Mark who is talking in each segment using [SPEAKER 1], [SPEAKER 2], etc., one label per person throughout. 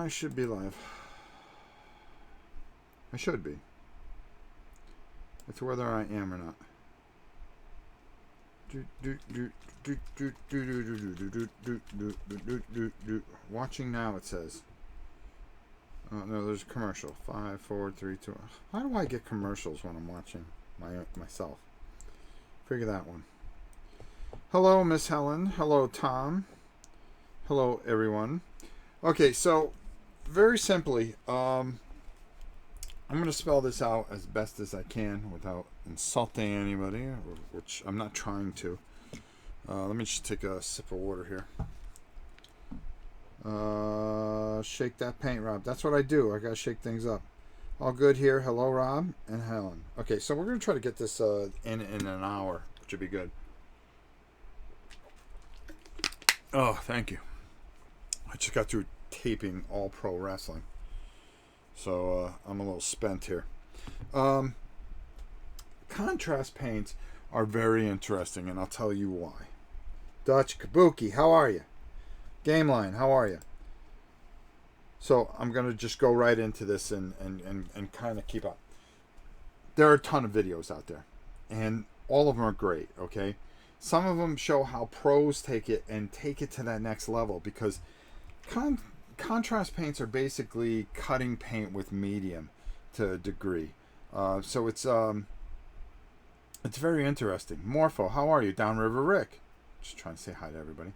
[SPEAKER 1] I should be live. I should be. It's whether I am or not. Watching now, it says. Oh, no, there's a commercial. 5, 4, 3, 2. How do I get commercials when I'm watching myself? Figure that one. Hello, Miss Helen. Hello, Tom. Hello, everyone. Okay, so very simply, I'm going to spell this out as best as I can without insulting anybody, which I'm not trying to. Let me just take a sip of water here. Shake that paint, Rob. That's what I do. I got to shake things up. All good here. Hello, Rob and Helen. Okay, so we're going to try to get this in an hour, which would be good. Oh, thank you. I just got through taping All Pro Wrestling. So I'm a little spent here. Contrast paints are very interesting, and I'll tell you why. Dutch Kabuki, how are you? Game Line, how are you? So I'm going to just go right into this and kind of keep up. There are a ton of videos out there, and all of them are great, okay? Some of them show how pros take it to that next level, because contrast paints are basically cutting paint with medium to a degree. So it's very interesting. Morpho, how are you? Downriver Rick. Just trying to say hi to everybody.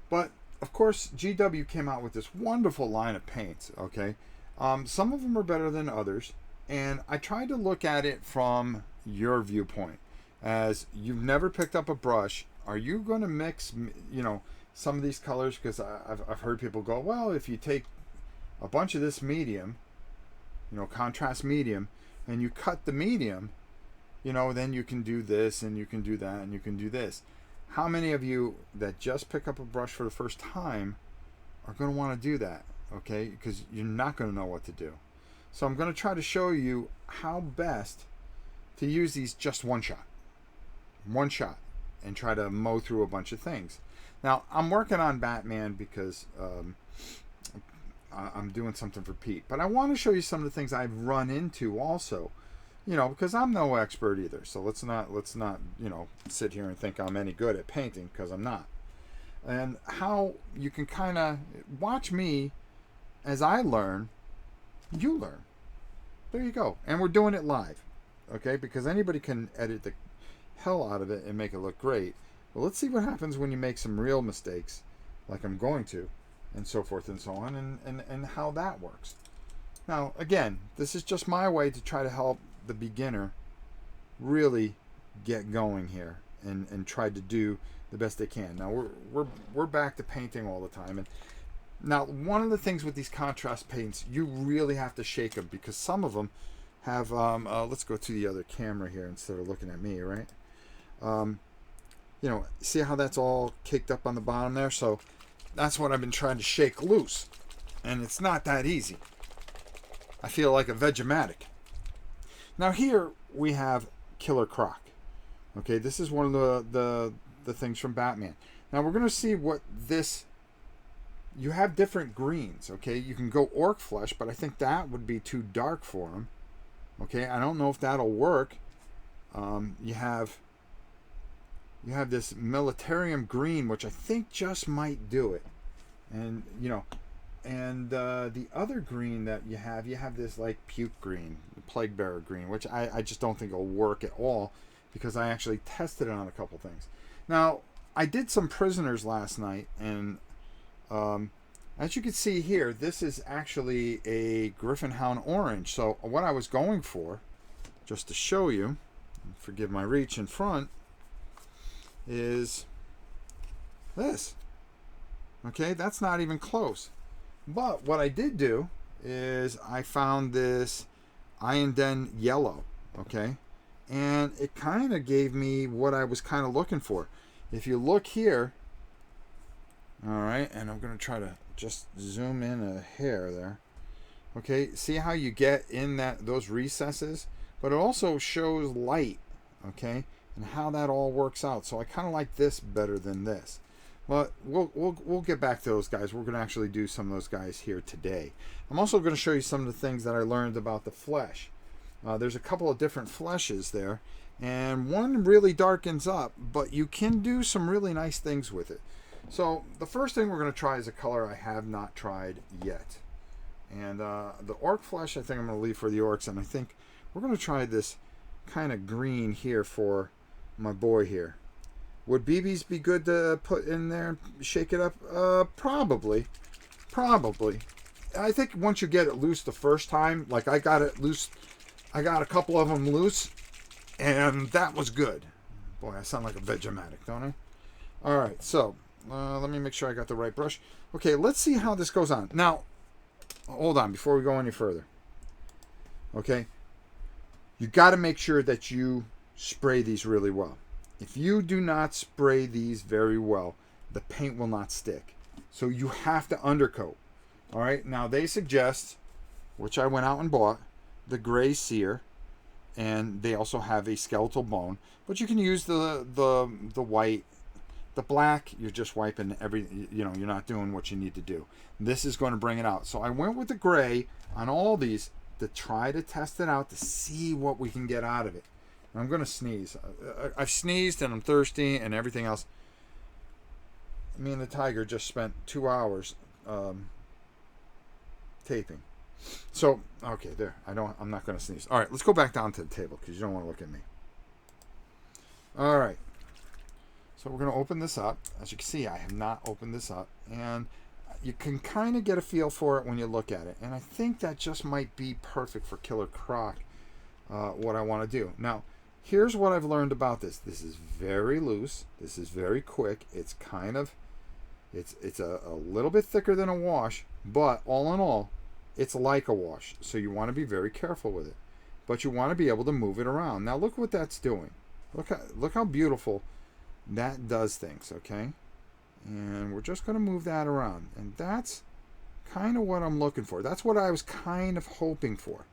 [SPEAKER 1] But of course, GW came out with this wonderful line of paints. Okay, some of them are better than others, and I tried to look at it from your viewpoint. As you've never picked up a brush, are you going to mix, some of these colors? Because I've heard people go, well, if you take a bunch of this medium, contrast medium, and you cut the medium, then you can do this, and you can do that, and you can do this. How many of you that just pick up a brush for the first time are going to want to do that, okay? Because you're not going to know what to do. So I'm going to try to show you how best to use these just one shot, and try to mow through a bunch of things. Now, I'm working on Batman because I'm doing something for Pete. But I want to show you some of the things I've run into also. Because I'm no expert either. So let's not sit here and think I'm any good at painting, because I'm not. And how you can kind of watch me as I learn, you learn. There you go. And we're doing it live. Okay? Because anybody can edit the hell out of it and make it look great. Well, let's see what happens when you make some real mistakes, like I'm going to, and so forth and so on, and how that works. Now, again, this is just my way to try to help the beginner really get going here and try to do the best they can. Now we're back to painting all the time, and now one of the things with these contrast paints, you really have to shake them, because some of them have let's go to the other camera here instead of looking at me, right? See how that's all caked up on the bottom there? So that's what I've been trying to shake loose, and it's not that easy. I feel like a Vegematic. Now here we have Killer Croc. Okay, this is one of the things from Batman. Now we're going to see what this... You have different greens, okay? You can go Orc Flesh, but I think that would be too dark for him. Okay, I don't know if that'll work. You have this Militarium Green, which I think just might do it. And, and the other green that you have this like Puke Green, Plague Bearer Green, which I just don't think will work at all, because I actually tested it on a couple things. Now, I did some Prisoners last night, and as you can see here, this is actually a Griffin Hound Orange. So what I was going for, just to show you, forgive my reach in front, is this. Okay, that's not even close. But what I did do is I found this Iron Den Yellow, okay? And it kind of gave me what I was kind of looking for. If you look here, all right, and I'm going to try to just zoom in a hair there. Okay, see how you get in those recesses? But it also shows light, okay? And how that all works out. So I kind of like this better than this. But we'll get back to those guys. We're going to actually do some of those guys here today. I'm also going to show you some of the things that I learned about the flesh. There's a couple of different fleshes there, and one really darkens up, but you can do some really nice things with it. So the first thing we're going to try is a color I have not tried yet. And the orc flesh, I think I'm going to leave for the orcs, and I think we're going to try this kind of green here for my boy here. Would BBs be good to put in there and shake it up? Probably. Probably. I think once you get it loose the first time, like I got it loose, I got a couple of them loose, and that was good. Boy, I sound like a Vegematic, don't I? All right, so let me make sure I got the right brush. Okay, let's see how this goes on. Now, hold on before we go any further. Okay, you got to make sure that you spray these really well. If you do not spray these very well, the paint will not stick. So you have to undercoat. All right. Now they suggest, which I went out and bought, the gray sear, and they also have a skeletal bone. But you can use the white, the black. You're just wiping every. You know, you're not doing what you need to do. This is going to bring it out. So I went with the gray on all these to try to test it out to see what we can get out of it. I'm going to sneeze. I've sneezed and I'm thirsty and everything else. Me and the tiger just spent 2 hours taping. So, okay, there. I'm not going to sneeze. All right, let's go back down to the table because you don't want to look at me. All right. So we're going to open this up. As you can see, I have not opened this up. And you can kind of get a feel for it when you look at it. And I think that just might be perfect for Killer Croc, what I want to do. Now, here's what I've learned about this. This is very loose. This is very quick. It's kind of, it's a little bit thicker than a wash, but all in all, it's like a wash. So you want to be very careful with it. But you want to be able to move it around. Now look what that's doing. Look how beautiful that does things, okay? And we're just going to move that around. And that's kind of what I'm looking for. That's what I was kind of hoping for.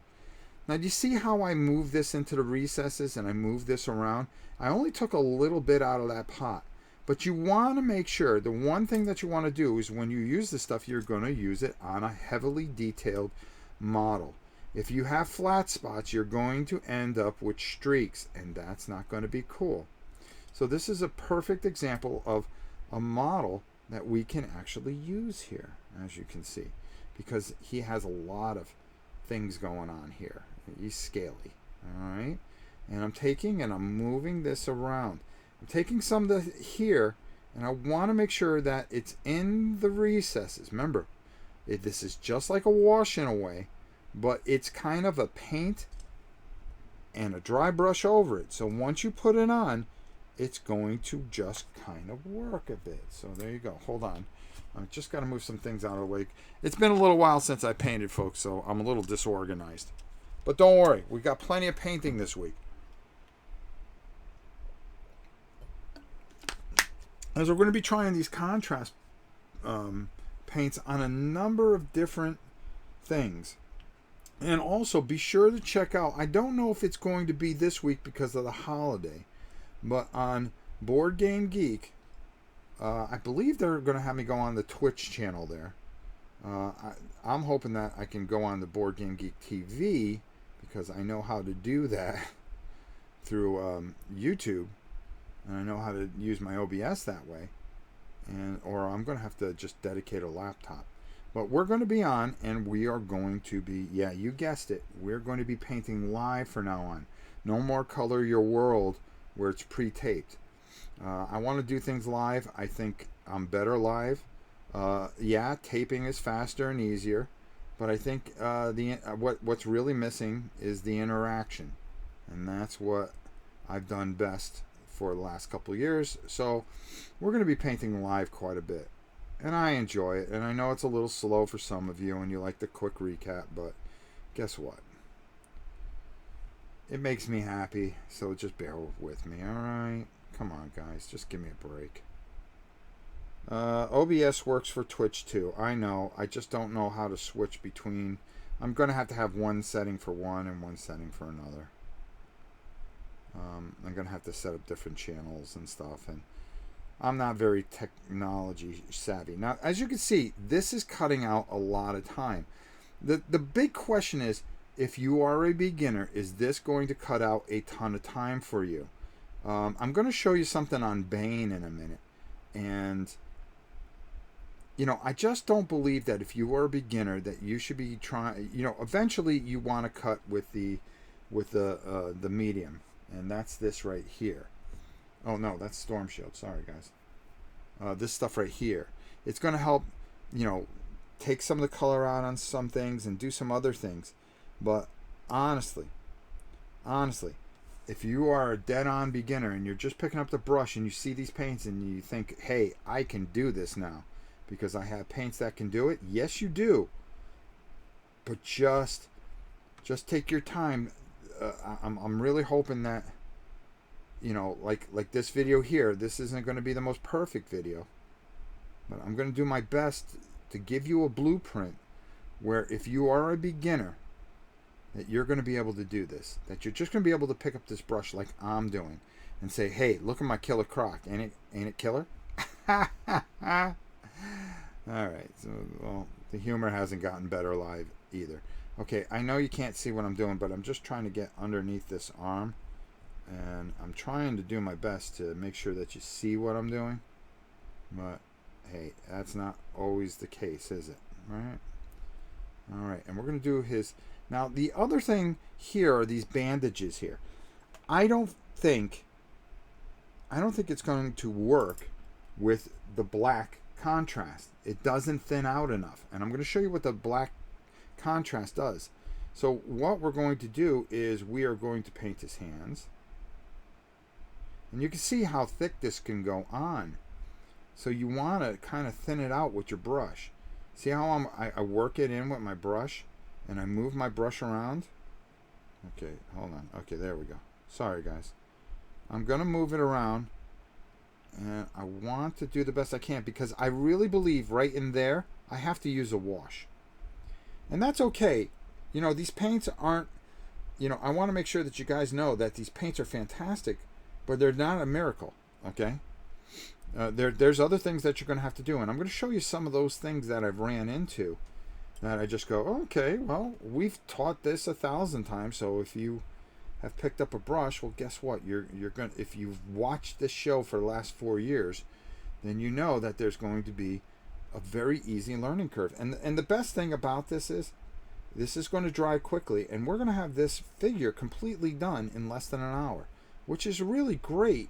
[SPEAKER 1] Now, do you see how I move this into the recesses and I move this around? I only took a little bit out of that pot. But you want to make sure, the one thing that you want to do is when you use this stuff, you're going to use it on a heavily detailed model. If you have flat spots, you're going to end up with streaks, and that's not going to be cool. So this is a perfect example of a model that we can actually use here, as you can see, because he has a lot of things going on here. He's scaly, all right? And I'm taking and I'm moving this around. I'm taking some of the here, and I want to make sure that it's in the recesses. Remember, this is just like a wash in a way, but it's kind of a paint and a dry brush over it. So once you put it on, it's going to just kind of work a bit. So there you go. Hold on. I've just got to move some things out of the way. It's been a little while since I painted, folks, so I'm a little disorganized. But don't worry, we got plenty of painting this week. As we're going to be trying these contrast paints on a number of different things. And also be sure to check out, I don't know if it's going to be this week because of the holiday, but on Board Game Geek, I believe they're going to have me go on the Twitch channel there. I'm hoping that I can go on the Board Game Geek TV because I know how to do that through YouTube, and I know how to use my OBS that way, or I'm going to have to just dedicate a laptop. But we're going to be on, and we are going to be, yeah, you guessed it, we're going to be painting live from now on. No more Color Your World where it's pre-taped. I want to do things live. I think I'm better live. Yeah, taping is faster and easier, but I think what's really missing is the interaction, and that's what I've done best for the last couple of years. So we're going to be painting live quite a bit, and I enjoy it. And I know it's a little slow for some of you, and you like the quick recap, but guess what? It makes me happy, so just bear with me, all right? Come on, guys, just give me a break. OBS works for Twitch too. I know. I just don't know how to switch between. I'm going to have one setting for one and one setting for another. I'm going to have to set up different channels and stuff. And I'm not very technology savvy. Now, as you can see, this is cutting out a lot of time. The big question is, if you are a beginner, is this going to cut out a ton of time for you? I'm going to show you something on Bane in a minute. And, you know, I just don't believe that if you are a beginner that you should be trying, you know, eventually you want to cut with the medium. And that's this right here. Oh, no, that's Storm Shield. Sorry, guys. This stuff right here. It's going to help, you know, take some of the color out on some things and do some other things. But honestly, if you are a dead-on beginner and you're just picking up the brush and you see these paints and you think, hey, I can do this now because I have paints that can do it. Yes, you do. But just take your time. I'm really hoping that, you know, like this video here, this isn't going to be the most perfect video. But I'm going to do my best to give you a blueprint where if you are a beginner, that you're going to be able to do this. That you're just going to be able to pick up this brush like I'm doing and say, hey, look at my killer croc. Ain't it killer? All right. So, well, the humor hasn't gotten better live either. Okay, I know you can't see what I'm doing, but I'm just trying to get underneath this arm. And I'm trying to do my best to make sure that you see what I'm doing. But, hey, that's not always the case, is it? Right? All right, and we're going to do his... Now, the other thing here are these bandages here. I don't think it's going to work with the black contrast. It doesn't thin out enough. And I'm going to show you what the black contrast does. So what we're going to do is we are going to paint his hands. And you can see how thick this can go on. So you want to kind of thin it out with your brush. See how I work it in with my brush? And I move my brush around. Okay, hold on. Okay, there we go. Sorry, guys. I'm going to move it around. And I want to do the best I can because I really believe right in there, I have to use a wash. And that's okay. You know, these paints aren't, you know, I want to make sure that you guys know that these paints are fantastic, but they're not a miracle, okay? There's other things that you're going to have to do. And I'm going to show you some of those things that I've ran into. That I just go, okay, well, we've taught this 1,000 times, so if you have picked up a brush, well, guess what? You're going to, if you've watched this show for the last 4 years, then you know that there's going to be a very easy learning curve. And the best thing about this is going to dry quickly, and we're going to have this figure completely done in less than an hour, which is really great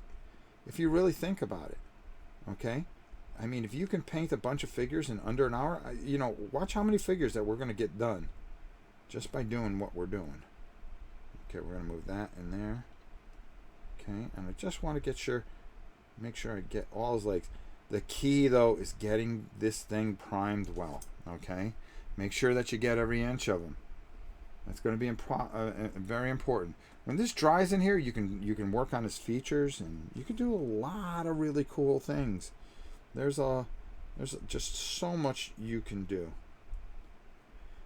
[SPEAKER 1] if you really think about it. Okay? I mean, if you can paint a bunch of figures in under an hour, you know, watch how many figures that we're going to get done just by doing what we're doing. Okay, we're going to move that in there. Okay, and I just want to make sure I get all his legs. The key, though, is getting this thing primed well. Okay, make sure that you get every inch of them. That's going to be very important. When this dries in here, you can work on his features, and you can do a lot of really cool things. There's just so much you can do.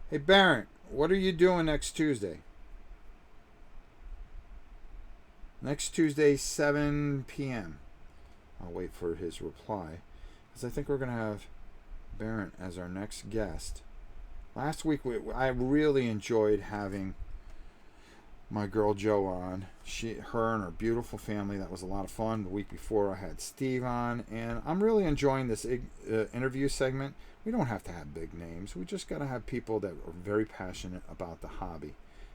[SPEAKER 1] Hey, Barrett, what are you doing next Tuesday? Next Tuesday, 7 p.m. I'll wait for his reply, because I think we're going to have Barrett as our next guest. Last week, I really enjoyed having my girl Jo on. Her and her beautiful family. That was a lot of fun. The week before, I had Steve on, and I'm really enjoying this interview segment. We don't have to have big names. We just got to have people that are very passionate about the hobby,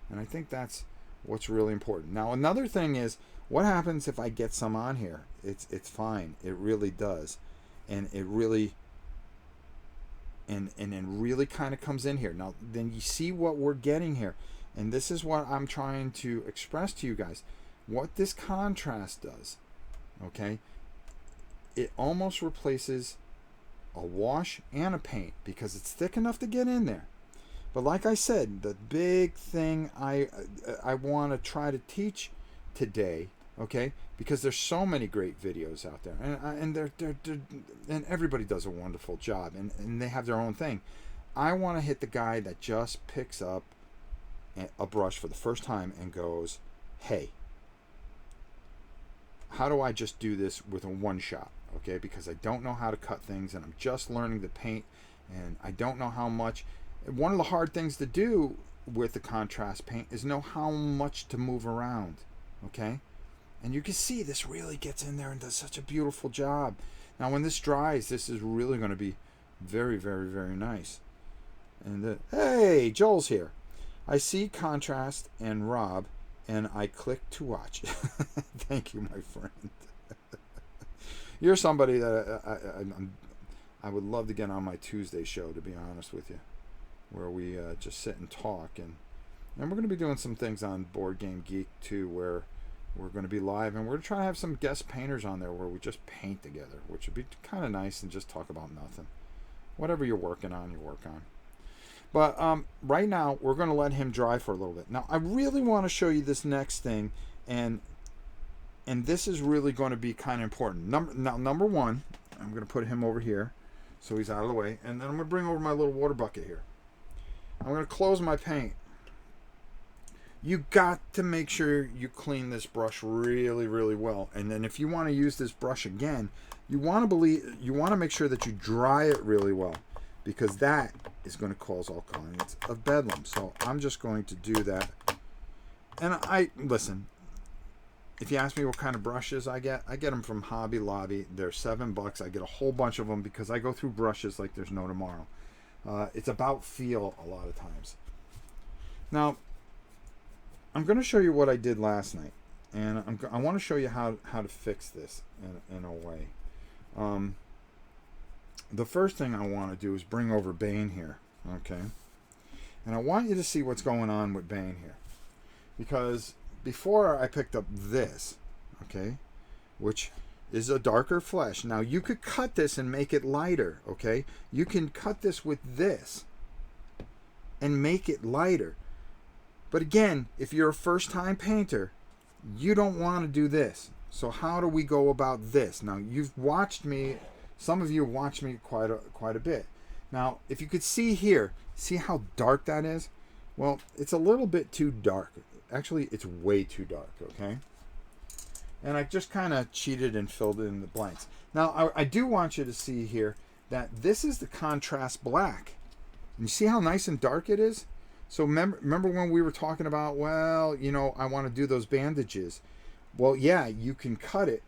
[SPEAKER 1] and I think that's what's really important. Now, another thing is, what happens if I get some on here? It's fine. It really does, and it really. And then really kind of comes in here. Now, then you see what we're getting here. And this is what I'm trying to express to you guys. What this contrast does, okay? It almost replaces a wash and a paint because it's thick enough to get in there. But like I said, the big thing I want to try to teach today, okay? Because there's so many great videos out there, and and everybody does a wonderful job, and they have their own thing. I want to hit the guy that just picks up a brush for the first time and goes, hey, how do I just do this with a one shot? okay? Because I don't know how to cut things, and I'm just learning to paint, and I don't know how much. One of the hard things to do with the contrast paint is know how much to move around, okay? And you can see this really gets in there and does such a beautiful job. Now when this dries, this is really going to be very, very, very nice. And hey, Joel's here. I see contrast and Rob, and I click to watch. Thank you, my friend. You're somebody that I would love to get on my Tuesday show, to be honest with you, where we just sit and talk. And we're going to be doing some things on Board Game Geek, too, where we're going to be live. And we're trying to have some guest painters on there where we just paint together, which would be kind of nice, and just talk about nothing. Whatever you're working on, you work on. But right now, we're going to let him dry for a little bit. Now, I really want to show you this next thing, and this is really going to be kind of important. Number one, I'm going to put him over here so he's out of the way, and then I'm going to bring over my little water bucket here. I'm going to close my paint. You got to make sure you clean this brush really, really well. And then if you want to use this brush again, you want to make sure that you dry it really well, because that is going to cause all kinds of bedlam. So I'm just going to do that. And listen, if you ask me what kind of brushes I get them from Hobby Lobby. They're $7. I get a whole bunch of them because I go through brushes like there's no tomorrow. It's about feel a lot of times. Now, I'm going to show you what I did last night, and I want to show you how to fix this in a way. The first thing I want to do is bring over Bane here, okay? And I want you to see what's going on with Bane here, because before I picked up this, okay, which is a darker flesh. Now you could cut this and make it lighter, okay? You can cut this with this and make it lighter. But again, if you're a first-time painter, you don't want to do this. So how do we go about this? Now, you've watched me, some of you watched me quite a bit. Now, if you could see here, see how dark that is? Well, it's a little bit too dark. Actually, it's way too dark, okay? And I just kind of cheated and filled in the blanks. Now, I do want you to see here that this is the contrast black. And you see how nice and dark it is? So remember when we were talking about, well, you know, I want to do those bandages. Well, yeah, you can cut it.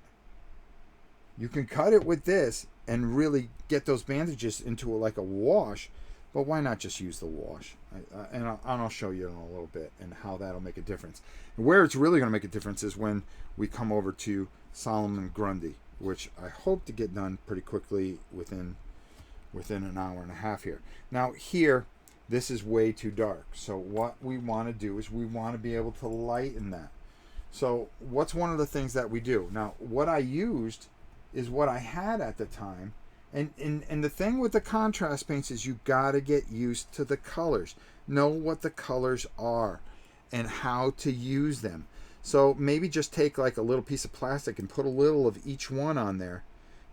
[SPEAKER 1] You can cut it with this and really get those bandages into like a wash. But why not just use the wash? And I'll show you in a little bit and how that'll make a difference. And where it's really going to make a difference is when we come over to Solomon Grundy, which I hope to get done pretty quickly within an hour and a half here. Now here, this is way too dark. So what we want to do is we want to be able to lighten that. So what's one of the things that we do? Now, what I used is what I had at the time. And the thing with the contrast paints is you got to get used to the colors. Know what the colors are and how to use them. So maybe just take like a little piece of plastic and put a little of each one on there.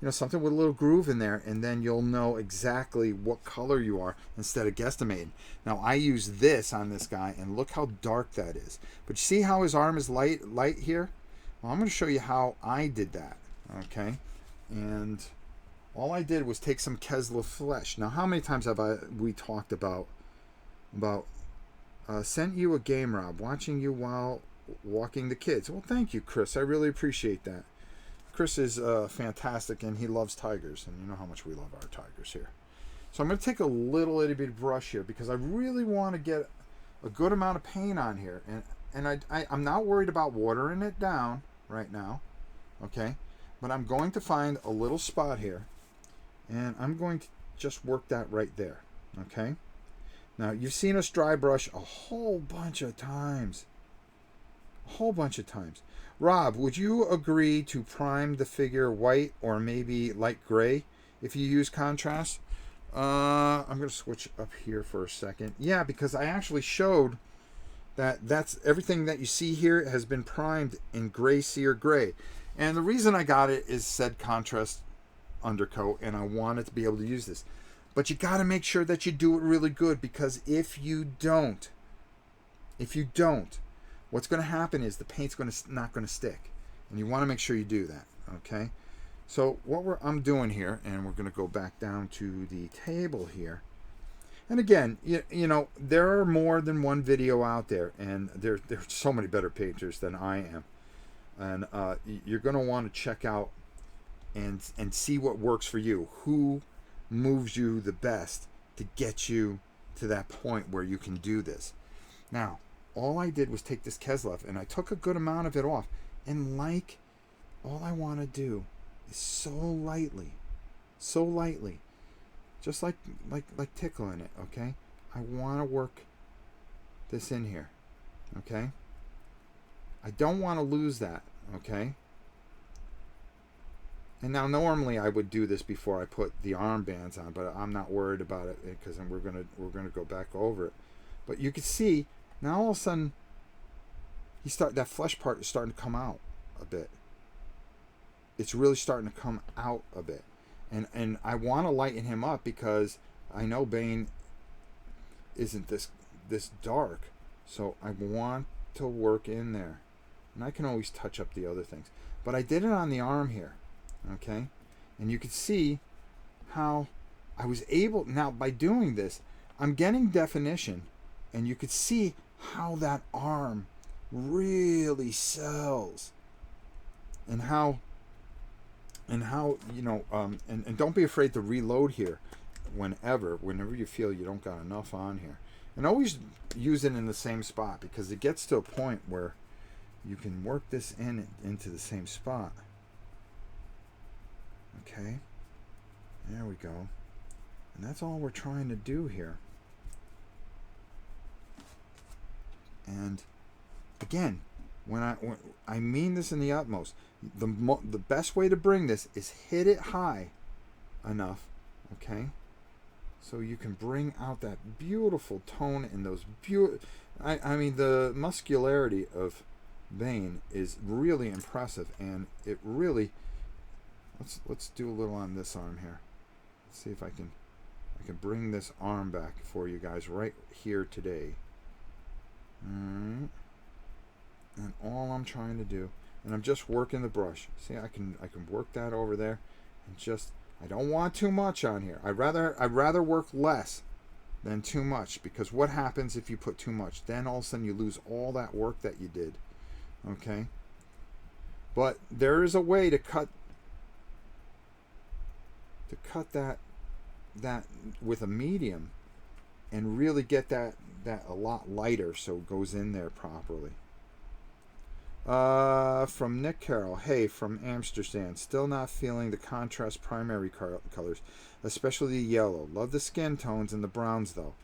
[SPEAKER 1] You know, something with a little groove in there, and then you'll know exactly what color you are instead of guesstimating. Now, I use this on this guy, and look how dark that is. But you see how his arm is light here? Well, I'm going to show you how I did that, okay? And all I did was take some Kesla flesh. Now, how many times have we talked about sent you a game, Rob, watching you while walking the kids? Well, thank you, Chris. I really appreciate that. Chris is fantastic, and he loves tigers, and you know how much we love our tigers here. So I'm going to take a little itty bitty brush here because I really want to get a good amount of paint on here, and I'm not worried about watering it down right now, okay? But I'm going to find a little spot here, and I'm going to just work that right there, okay? Now, you've seen us dry brush a whole bunch of times. A whole bunch of times. Rob, would you agree to prime the figure white or maybe light gray if you use contrast? I'm going to switch up here for a second. Yeah, because I actually showed that's everything that you see here has been primed in gray sear gray. And the reason I got it is said contrast undercoat, and I wanted to be able to use this. But you got to make sure that you do it really good, because if you don't, what's going to happen is the paint's not going to stick, and you want to make sure you do that, okay? So what I'm doing here, and we're going to go back down to the table here. And again, you know, there are more than one video out there, and there's so many better painters than I am. And you're going to want to check out and see what works for you. Who moves you the best to get you to that point where you can do this. Now, all I did was take this Keslev, and I took a good amount of it off. And like, all I want to do is so lightly, just like tickling it, okay? I want to work this in here, okay? I don't want to lose that, okay? And now normally I would do this before I put the armbands on, but I'm not worried about it because we're gonna go back over it. But you can see now all of a sudden that flesh part is starting to come out a bit. It's really starting to come out a bit. And I want to lighten him up because I know Bane isn't this dark. So I want to work in there. And I can always touch up the other things. But I did it on the arm here. Okay? And you can see how I was able, now by doing this, I'm getting definition. And you could see how that arm really sells. And how you know, and don't be afraid to reload here whenever you feel you don't got enough on here. And always use it in the same spot, because it gets to a point where you can work this into the same spot. Okay, there we go. And that's all we're trying to do here. And again, when I mean this in the utmost, the best way to bring this is hit it high enough, okay, so you can bring out that beautiful tone and those I mean, the muscularity of Bane is really impressive, and it really, let's do a little on this arm here. Let's see if I can bring this arm back for you guys right here today. Alright. And all I'm trying to do, and I'm just working the brush. See, I can work that over there, and just, I don't want too much on here. I'd rather work less than too much, because what happens if you put too much? Then all of a sudden you lose all that work that you did. Okay? But there is a way to cut that with a medium and really get that a lot lighter so it goes in there properly. From Nick Carroll, hey, from Amsterdam, still not feeling the contrast primary colors, especially the yellow. Love the skin tones and the browns though.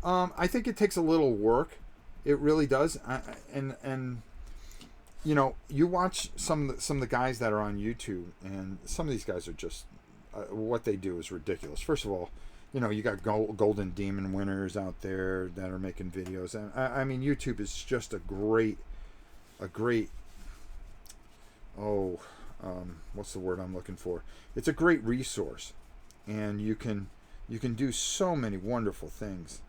[SPEAKER 1] I think it takes a little work. It really does. And you know, you watch some of the guys that are on YouTube, and some of these guys are just what they do is ridiculous. First of all, you know, you got Golden Demon winners out there that are making videos, and I mean, YouTube is just a great what's the word I'm looking for? It's a great resource, and you can do so many wonderful things.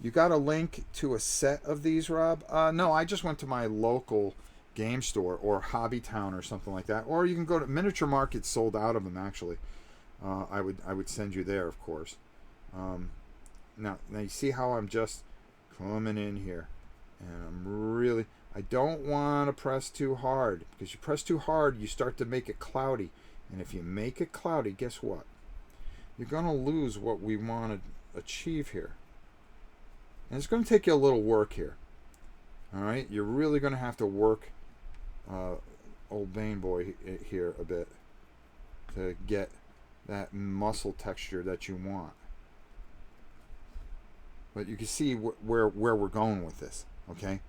[SPEAKER 1] You got a link to a set of these, Rob? No, I just went to my local game store or Hobby Town or something like that. Or you can go to Miniature Market, sold out of them actually. I would send you there, of course. Now you see how I'm just coming in here, and I'm really, I don't want to press too hard, because you press too hard, you start to make it cloudy. And if you make it cloudy, guess what? You're going to lose what we want to achieve here. And it's going to take you a little work here. All right? You're really going to have to work old Bane Boy here a bit to get that muscle texture that you want. But you can see where we're going with this, okay?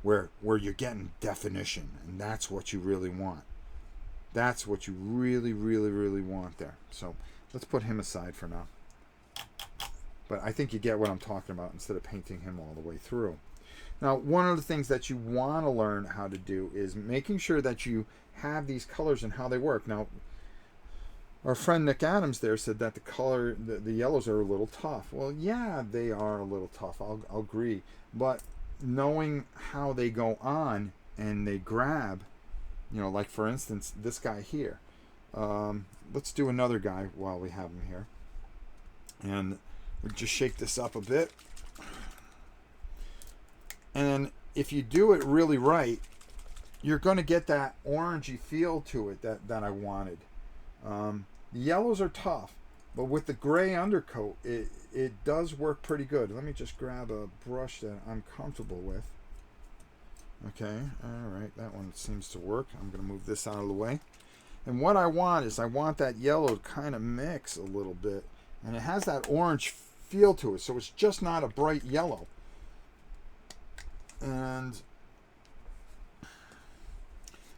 [SPEAKER 1] Where you're getting definition, and that's what you really want. That's what you really, really, really want there. So let's put him aside for now. But I think you get what I'm talking about instead of painting him all the way through. Now, one of the things that you want to learn how to do is making sure that you have these colors and how they work. Now, our friend Nick Adams there said that the yellows are a little tough. Well, yeah, they are a little tough. I'll agree. But knowing how they go on and they grab, you know, like for instance, this guy here. Let's do another guy while we have him here. And we just shake this up a bit. And if you do it really right, you're going to get that orangey feel to it that I wanted. The yellows are tough, but with the gray undercoat, it does work pretty good. Let me just grab a brush that I'm comfortable with. Okay, all right, that one seems to work. I'm going to move this out of the way. And what I want is I want that yellow to kind of mix a little bit. And it has that orange feel to it, so it's just not a bright yellow. And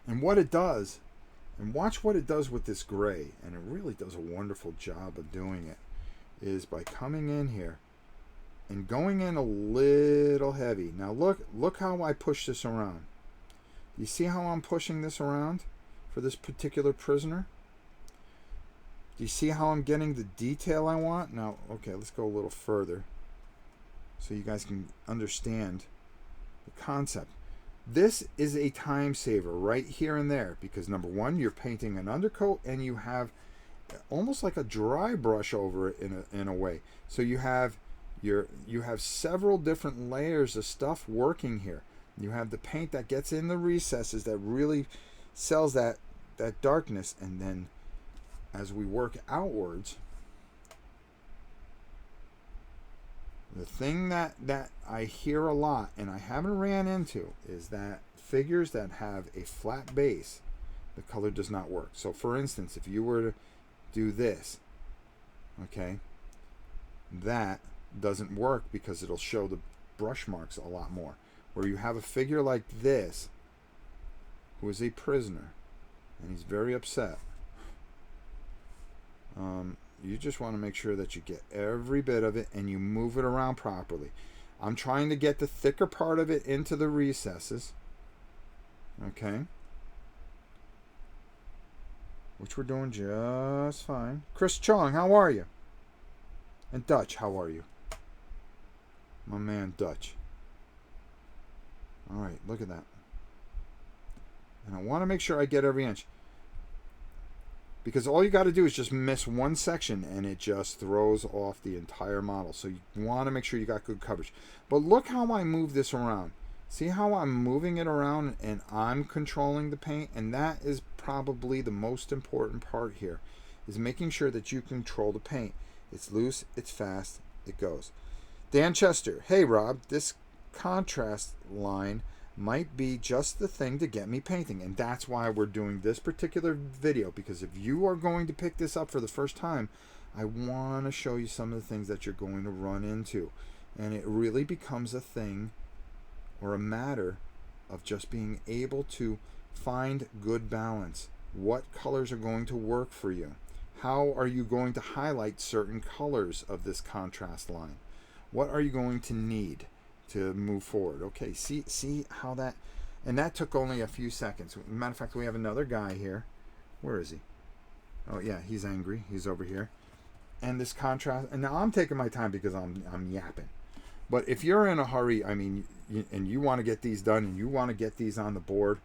[SPEAKER 1] what it does, and watch what it does with this gray, and it really does a wonderful job of doing it, is by coming in here and going in a little heavy. Now look how I push this around. You see how I'm pushing this around for this particular prisoner? Do you see how I'm getting the detail I want? Now, okay, let's go a little further so you guys can understand the concept. This is a time saver right here and there because number one, you're painting an undercoat and you have almost like a dry brush over it in a way. So you have several different layers of stuff working here. You have the paint that gets in the recesses that really sells that darkness, and then as we work outwards, the thing that I hear a lot and I haven't ran into is that figures that have a flat base, the color does not work. So for instance, if you were to do this, okay, that doesn't work because it'll show the brush marks a lot more. Where you have a figure like this who is a prisoner and he's very upset, you just want to make sure that you get every bit of it and you move it around properly. I'm trying to get the thicker part of it into the recesses, okay, which we're doing just fine. Chris Chong, how are you? And Dutch, how are you? My man Dutch. All right, look at that. And I want to make sure I get every inch, because all you got to do is just miss one section and it just throws off the entire model. So you want to make sure you got good coverage. But look how I move this around. See how I'm moving it around and I'm controlling the paint? And that is probably the most important part here, is making sure that you control the paint. It's loose, it's fast, it goes. Dan Chester, hey Rob, this contrast line might be just the thing to get me painting, and that's why we're doing this particular video, because if you are going to pick this up for the first time, I want to show you some of the things that you're going to run into, and it really becomes a thing or a matter of just being able to find good balance. What colors are going to work for you? How are you going to highlight certain colors of this contrast line? What are you going to need to move forward? Okay, see how that, and that took only a few seconds. Matter of fact, we have another guy here. Where is he? Oh yeah, he's angry. He's over here. And this contrast, and now I'm taking my time because I'm yapping. But if you're in a hurry, I mean, and you want to get these done and you want to get these on the board,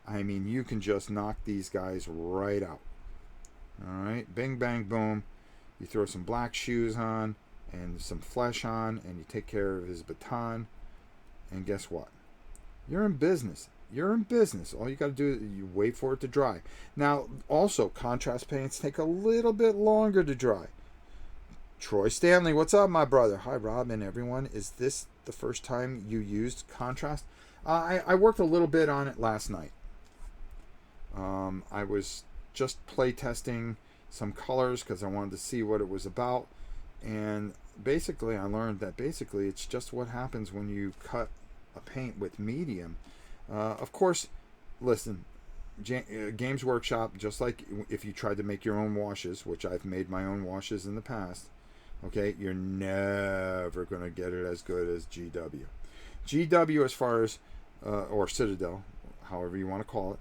[SPEAKER 1] I mean, you can just knock these guys right out. All right, bing, bang, boom. You throw some black shoes on and some flesh on, and you take care of his baton, and guess what? You're in business. You're in business. All you got to do is you wait for it to dry. Now, also, contrast paints take a little bit longer to dry. Troy Stanley, what's up, my brother? Hi, Rob and everyone. Is this the first time you used contrast? I worked a little bit on it last night. I was just play testing some colors because I wanted to see what it was about, and basically I learned that basically it's just what happens when you cut a paint with medium. Of course, listen, Games Workshop, just like if you tried to make your own washes, which I've made my own washes in the past, okay, you're never going to get it as good as GW. GW, as far as or Citadel, however you want to call it,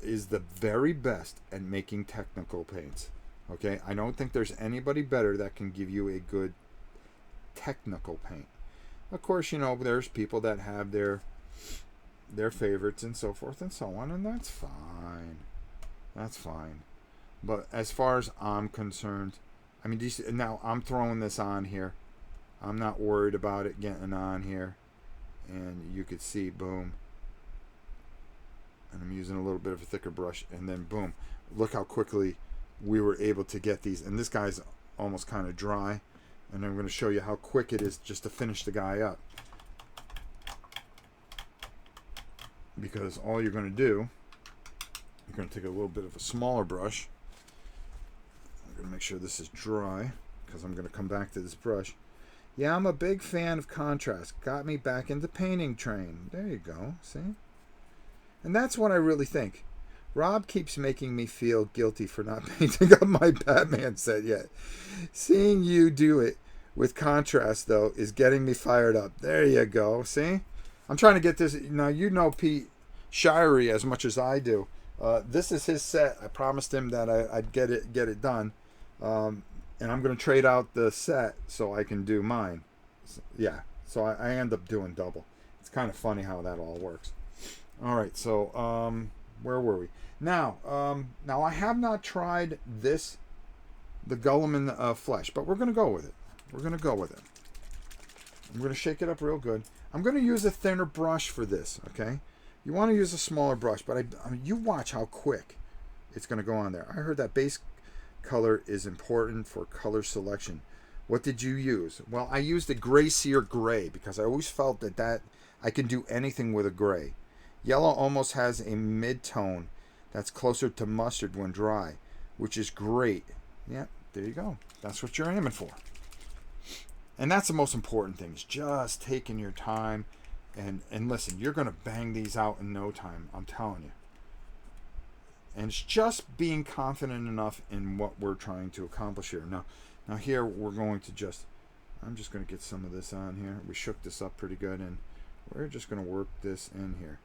[SPEAKER 1] is the very best at making technical paints. Okay, I don't think there's anybody better that can give you a good technical paint. Of course, you know, there's people that have their favorites and so forth and so on, and that's fine. That's fine. But as far as I'm concerned, I mean, now I'm throwing this on here. I'm not worried about it getting on here. And you could see, boom. And I'm using a little bit of a thicker brush, and then boom. Look how quickly we were able to get these. And this guy's almost kind of dry. And I'm going to show you how quick it is just to finish the guy up. Because all you're going to do, you're going to take a little bit of a smaller brush. I'm going to make sure this is dry, because I'm going to come back to this brush. Yeah, I'm a big fan of contrast. Got me back into painting train. There you go, see? And that's what I really think. Rob keeps making me feel guilty for not painting up my Batman set yet. Seeing you do it with contrast, though, is getting me fired up. There you go. See? I'm trying to get this. Now, you know Pete Shirey as much as I do. This is his set. I promised him that I'd get it done. And I'm going to trade out the set so I can do mine. Yeah. So I end up doing double. It's kind of funny how that all works. All right. So where were we? Now I have not tried the Gulliman flesh, but we're going to go with it. We're going to go with it. I'm going to shake it up real good. I'm going to use a thinner brush for this, okay? You want to use a smaller brush, but I mean, you watch how quick it's going to go on there. I heard that base color is important for color selection. What did you use? Well, I used a Gray Sear Gray because I always felt that I can do anything with a gray. Yellow almost has a mid-tone that's closer to mustard when dry, which is great. Yeah, there you go. That's what you're aiming for. And that's the most important thing, is just taking your time. And listen, you're going to bang these out in no time, I'm telling you. And it's just being confident enough in what we're trying to accomplish here. Now here we're going to I'm just going to get some of this on here. We shook this up pretty good, and we're just going to work this in here.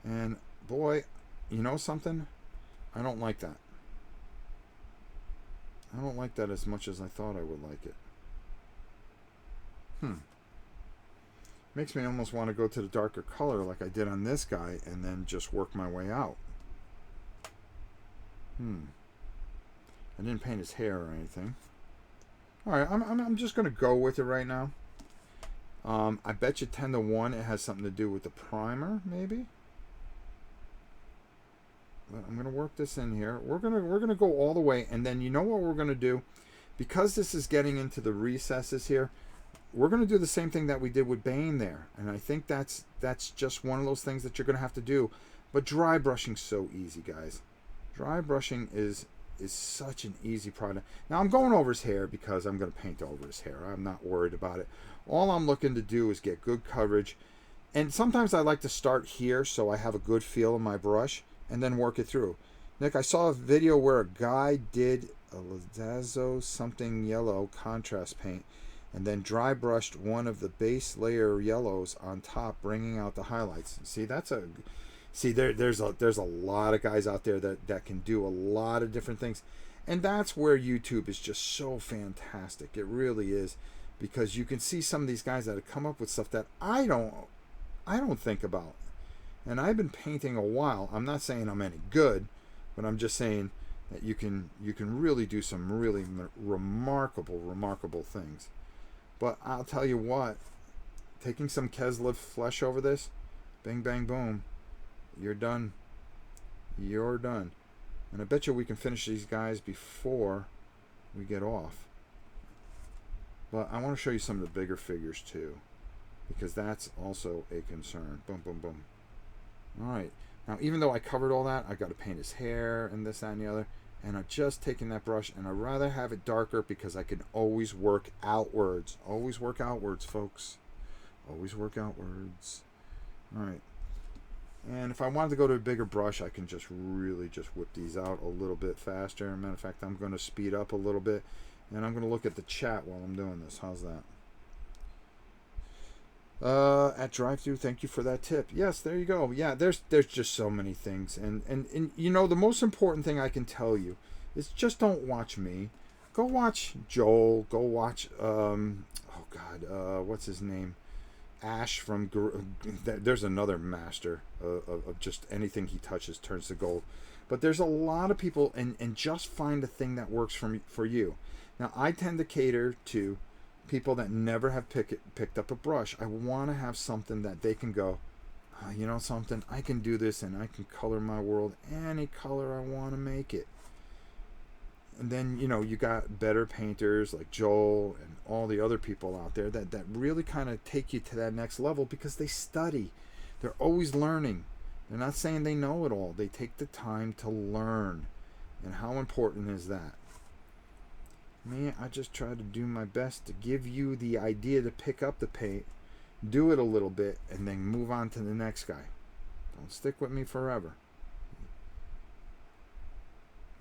[SPEAKER 1] And boy, you know something? I don't like that. I don't like that as much as I thought I would like it. Makes me almost want to go to the darker color like I did on this guy and then just work my way out. I didn't paint his hair or anything. Alright, I'm just going to go with it right now. I bet you 10 to 1 it has something to do with the primer, maybe. But I'm going to work this in here. We're going to go all the way, and then you know what we're going to do? Because this is getting into the recesses here, we're going to do the same thing that we did with Bane there. And I think that's just one of those things that you're going to have to do. But dry brushing's so easy, guys. Dry brushing is such an easy product. Now I'm going over his hair because I'm going to paint over his hair. I'm not worried about it. All I'm looking to do is get good coverage. And sometimes I like to start here so I have a good feel of my brush and then work it through. Nick, I saw a video where a guy did a Lazzo something yellow contrast paint and then dry brushed one of the base layer yellows on top, bringing out the highlights. See, there's a lot of guys out there that can do a lot of different things. And that's where YouTube is just so fantastic. It really is, because you can see some of these guys that have come up with stuff that I don't think about. And I've been painting a while. I'm not saying I'm any good, but I'm just saying that you can really do some really remarkable things. But I'll tell you what, taking some Keslev flesh over this, bing, bang, boom, you're done. You're done. And I bet you we can finish these guys before we get off. But I want to show you some of the bigger figures too, because that's also a concern. Boom, boom, boom. All right. Now, even though I covered all that, I got to paint his hair and this, that, and the other. And I'm just taking that brush, and I'd rather have it darker because I can always work outwards. Always work outwards, folks. Always work outwards. All right. And if I wanted to go to a bigger brush, I can just really just whip these out a little bit faster. As a matter of fact, I'm going to speed up a little bit, and I'm going to look at the chat while I'm doing this. How's that? At drive-thru, thank you for that tip. Yes, there you go. Yeah, there's just so many things, and you know, the most important thing I can tell you is just don't watch me. Go watch Joel. Go watch what's his name? Ash from there's another master of just anything he touches turns to gold. But there's a lot of people, and just find a thing that works for you. Now I tend to cater to people that never have picked up a brush. I want to have something that they can go, oh, you know something, I can do this and I can color my world any color I want to make it. And then, you know, you got better painters like Joel and all the other people out there that really kind of take you to that next level because they study. They're always learning. They're not saying they know it all. They take the time to learn. And how important is that? Me, I just try to do my best to give you the idea to pick up the paint, do it a little bit, and then move on to the next guy. Don't stick with me forever.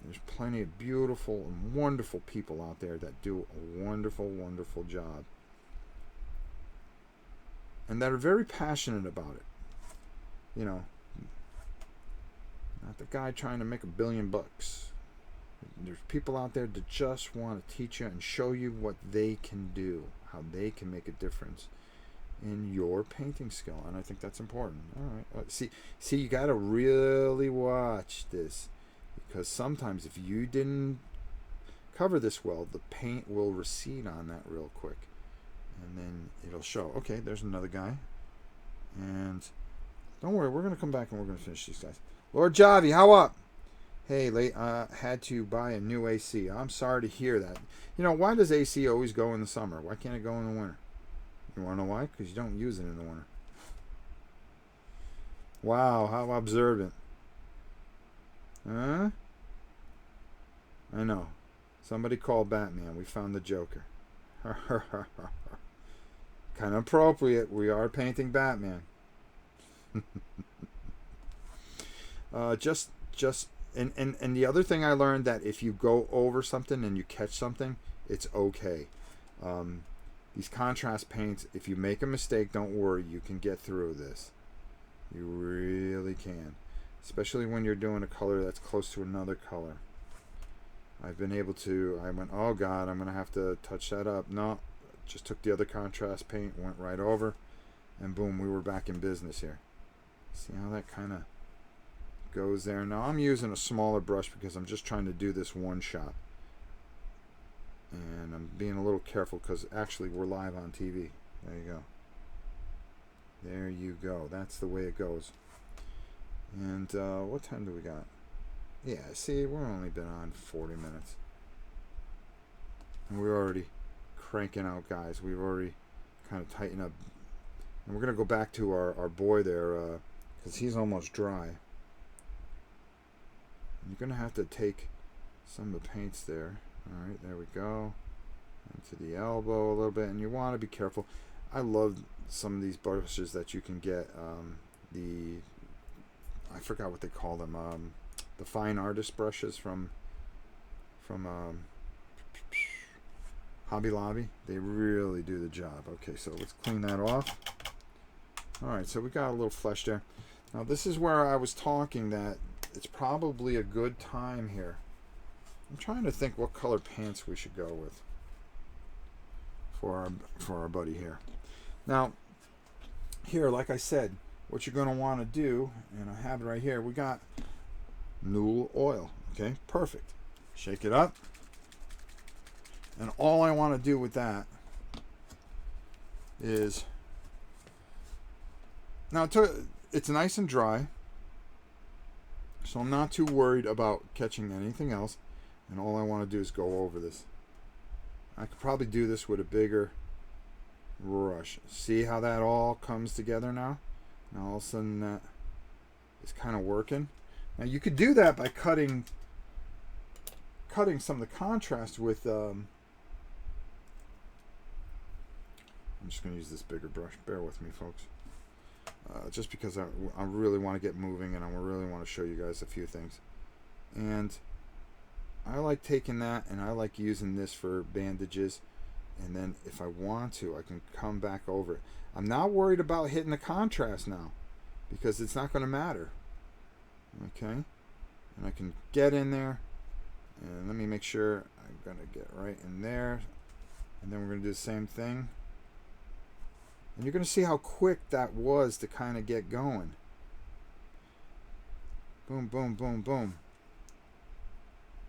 [SPEAKER 1] There's plenty of beautiful and wonderful people out there that do a wonderful, wonderful job. And that are very passionate about it. You know, not the guy trying to make $1 billion. There's people out there that just want to teach you and show you what they can do, how they can make a difference in your painting skill. And I think that's important. All right. See, you got to really watch this. Because sometimes if you didn't cover this well, the paint will recede on that real quick. And then it'll show. Okay, there's another guy. And don't worry, we're going to come back and we're going to finish these guys. Lord Javi, how up? Hey, had to buy a new AC. I'm sorry to hear that. You know, why does AC always go in the summer? Why can't it go in the winter? You want to know why? Because you don't use it in the winter. Wow, how observant. Huh? I know. Somebody called Batman. We found the Joker. Kind of appropriate. We are painting Batman. And the other thing I learned, that if you go over something and you catch something, it's okay. These contrast paints, if you make a mistake, don't worry. You can get through this. You really can. Especially when you're doing a color that's close to another color. I've been able to, I went, oh God, I'm going to have to touch that up. No, just took the other contrast paint, went right over, and boom, we were back in business here. See how that kind of goes there? Now I'm using a smaller brush because I'm just trying to do this one shot. And I'm being a little careful because actually we're live on TV. There you go. There you go. That's the way it goes. And what time do we got? Yeah, see, we've only been on 40 minutes. And we're already cranking out guys. We've already kind of tightened up. And we're going to go back to our boy there because he's almost dry. You're going to have to take some of the paints there. All right, there we go. Into the elbow a little bit. And you want to be careful. I love some of these brushes that you can get. I forgot what they call them. The fine artist brushes from Hobby Lobby. They really do the job. Okay, so let's clean that off. All right, so we got a little flesh there. Now this is where I was talking that it's probably a good time here. I'm trying to think what color pants we should go with for our buddy here. Now, here, like I said, what you're going to want to do, and I have it right here, we got Newell oil. Okay, perfect. Shake it up. And all I want to do with that is, now it's nice and dry, so I'm not too worried about catching anything else. And all I want to do is go over this. I could probably do this with a bigger brush. See how that all comes together now? Now all of a sudden that is kind of working. Now you could do that by cutting some of the contrast with I'm just going to use this bigger brush. Bear with me, folks. Just because I really want to get moving and I really want to show you guys a few things. And I like taking that and I like using this for bandages. And then if I want to, I can come back over it. I'm not worried about hitting the contrast now because it's not going to matter. Okay? And I can get in there. And let me make sure I'm going to get right in there. And then we're going to do the same thing. And you're going to see how quick that was to kind of get going. Boom, boom, boom, boom.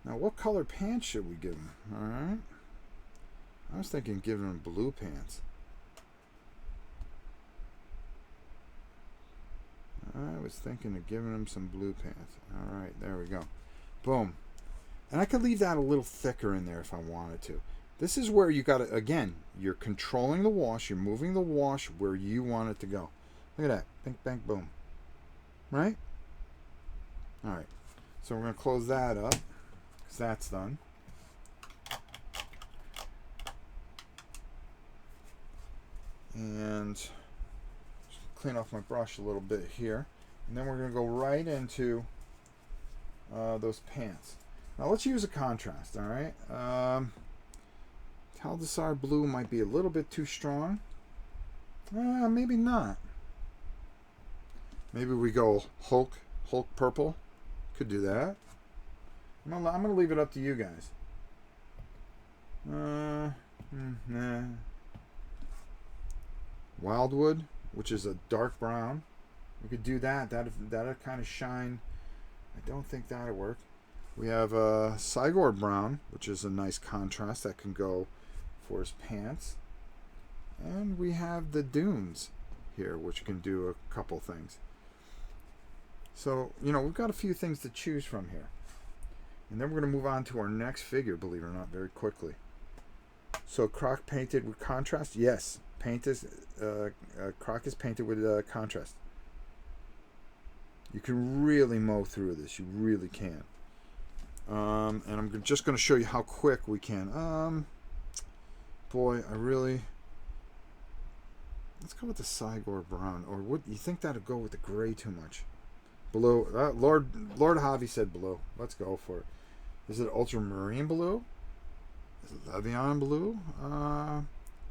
[SPEAKER 1] Now, what color pants should we give him? All right. I was thinking giving him blue pants. I was thinking of giving him some blue pants. All right, there we go. Boom. And I could leave that a little thicker in there if I wanted to. This is where you got to, again, you're controlling the wash. You're moving the wash where you want it to go. Look at that. Bink, bang, boom. Right? All right. So we're going to close that up because that's done. And just clean off my brush a little bit here. And then we're going to go right into those pants. Now let's use a contrast, all right? Taldasar blue might be a little bit too strong. Maybe not. Maybe we go Hulk purple. Could do that. I'm gonna leave it up to you guys. Nah. Wildwood, which is a dark brown. We could do that. That'll kind of shine. I don't think that'll work. We have Sigurd brown, which is a nice contrast that can go for his pants. And we have the dunes here, which can do a couple things. So, we've got a few things to choose from here. And then we're going to move on to our next figure, believe it or not, very quickly. So, Croc painted with contrast? Yes. Croc is painted with contrast. You can really mow through this. You really can. And I'm just going to show you how quick we can. Boy, let's go with the Sigurd brown. Or would you think that'd go with the gray too much? Blue. Lord Javi said blue. Let's go for it. Is it ultramarine blue? Is it Levian blue?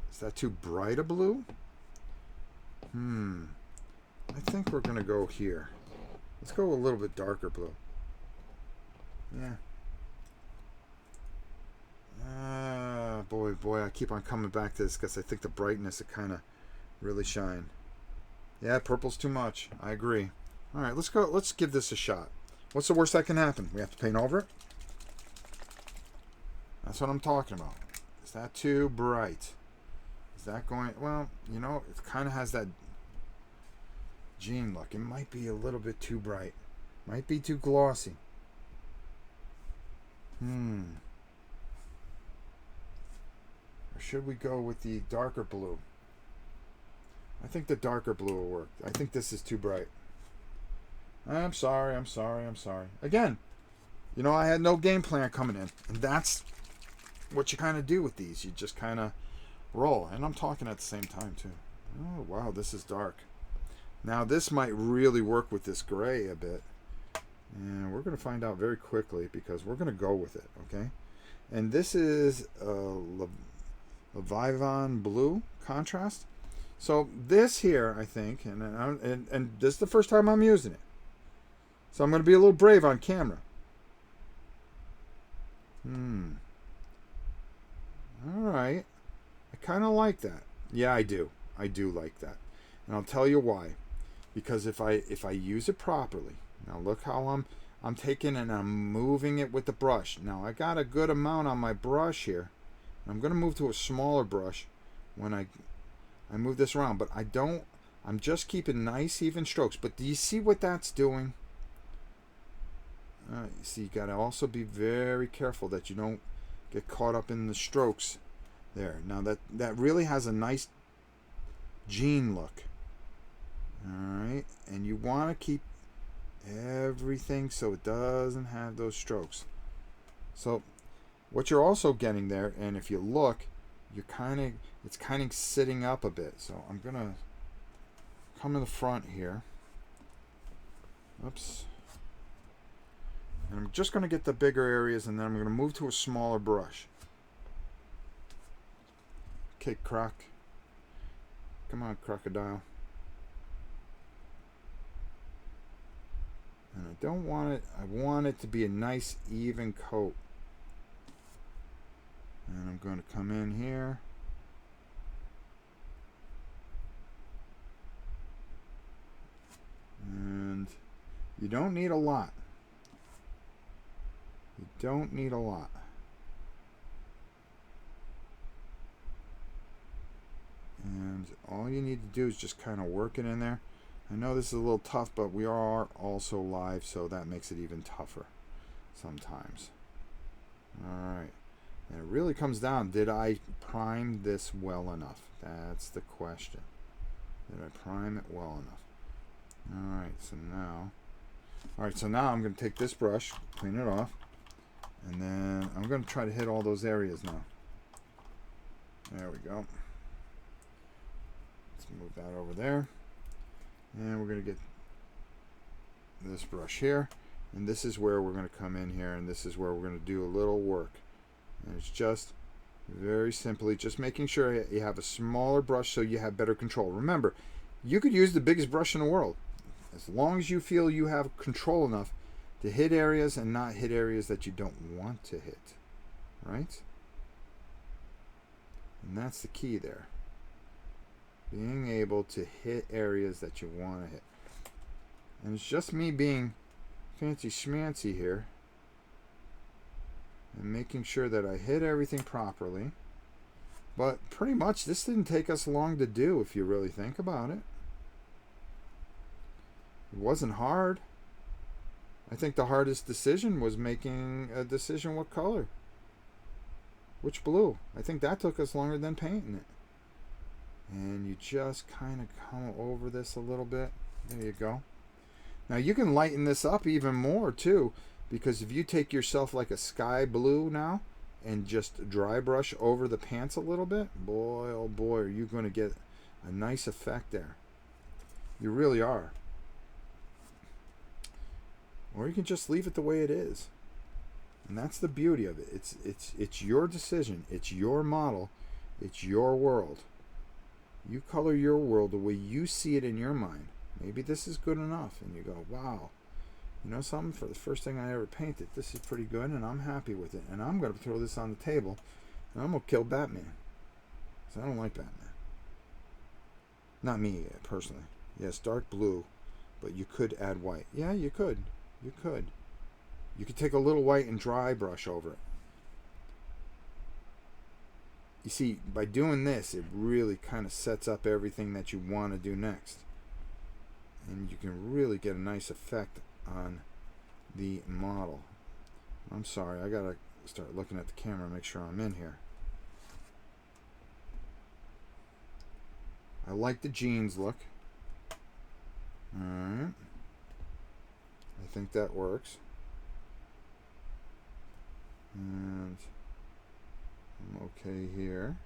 [SPEAKER 1] Is that too bright a blue? I think we're going to go here. Let's go a little bit darker blue. Yeah. Boy, I keep on coming back to this because I think the brightness it kind of really shine. Yeah, purple's too much. I agree. All right, let's go. Let's give this a shot. What's the worst that can happen? We have to paint over it? That's what I'm talking about. Is that too bright? Is that going... Well, it kind of has that jean look. It might be a little bit too bright. Might be too glossy. Or should we go with the darker blue? I think the darker blue will work. I think this is too bright. I'm sorry. Again, I had no game plan coming in. And that's what you kind of do with these. You just kind of roll. And I'm talking at the same time, too. Oh, wow, this is dark. Now, this might really work with this gray a bit. And we're going to find out very quickly because we're going to go with it, okay? And this is Levian blue contrast. So this here, I think, and this is the first time I'm using it. So I'm going to be a little brave on camera. All right. I kind of like that. Yeah, I do. I do like that. And I'll tell you why. Because if I use it properly, now look how I'm taking and I'm moving it with the brush. Now I got a good amount on my brush here. I'm going to move to a smaller brush when I move this around. But I'm just keeping nice even strokes. But do you see what that's doing? You see, you got to also be very careful that you don't get caught up in the strokes there. Now that really has a nice jean look. Alright, and you want to keep everything so it doesn't have those strokes. So what you're also getting there, and if you look, it's kind of sitting up a bit. So I'm going to come in the front here. Oops. And I'm just going to get the bigger areas, and then I'm going to move to a smaller brush. Okay, Croc. Come on, crocodile. And I don't want it, I want it to be a nice even coat. And I'm going to come in here. And you don't need a lot. You don't need a lot. And all you need to do is just kind of work it in there. I know this is a little tough, but we are also live, so that makes it even tougher sometimes. Alright. And it really comes down, did I prime this well enough? That's the question. Did I prime it well enough? Alright, so now I'm going to take this brush, clean it off, and then I'm going to try to hit all those areas now. There we go. Let's move that over there. And we're going to get this brush here. And this is where we're going to come in here, and this is where we're going to do a little work. And it's just very simply just making sure you have a smaller brush so you have better control. Remember, you could use the biggest brush in the world as long as you feel you have control enough to hit areas and not hit areas that you don't want to hit, right? And that's the key there. Being able to hit areas that you want to hit. And it's just me being fancy schmancy here and making sure that I hit everything properly. But pretty much this didn't take us long to do if you really think about it. It wasn't hard. I think the hardest decision was making a decision what color. Which blue. I think that took us longer than painting it. And you just kind of come over this a little bit. There you go. Now you can lighten this up even more too, because if you take yourself like a sky blue now and just dry brush over the pants a little bit, boy oh boy are you going to get a nice effect there. You really are. Or you can just leave it the way it is. And that's the beauty of it. It's your decision. It's your model. It's your world. You color your world the way you see it in your mind. Maybe this is good enough. And you go, wow, you know something? For the first thing I ever painted, this is pretty good and I'm happy with it. And I'm going to throw this on the table and I'm going to kill Batman. Because I don't like Batman. Not me, personally. Yes, dark blue, but you could add white. Yeah, you could. You could. You could take a little white and dry brush over it. You see, by doing this, it really kind of sets up everything that you want to do next. And you can really get a nice effect on the model. I'm sorry, I gotta start looking at the camera and make sure I'm in here. I like the jeans look. Alright. I think that works. And I'm okay here.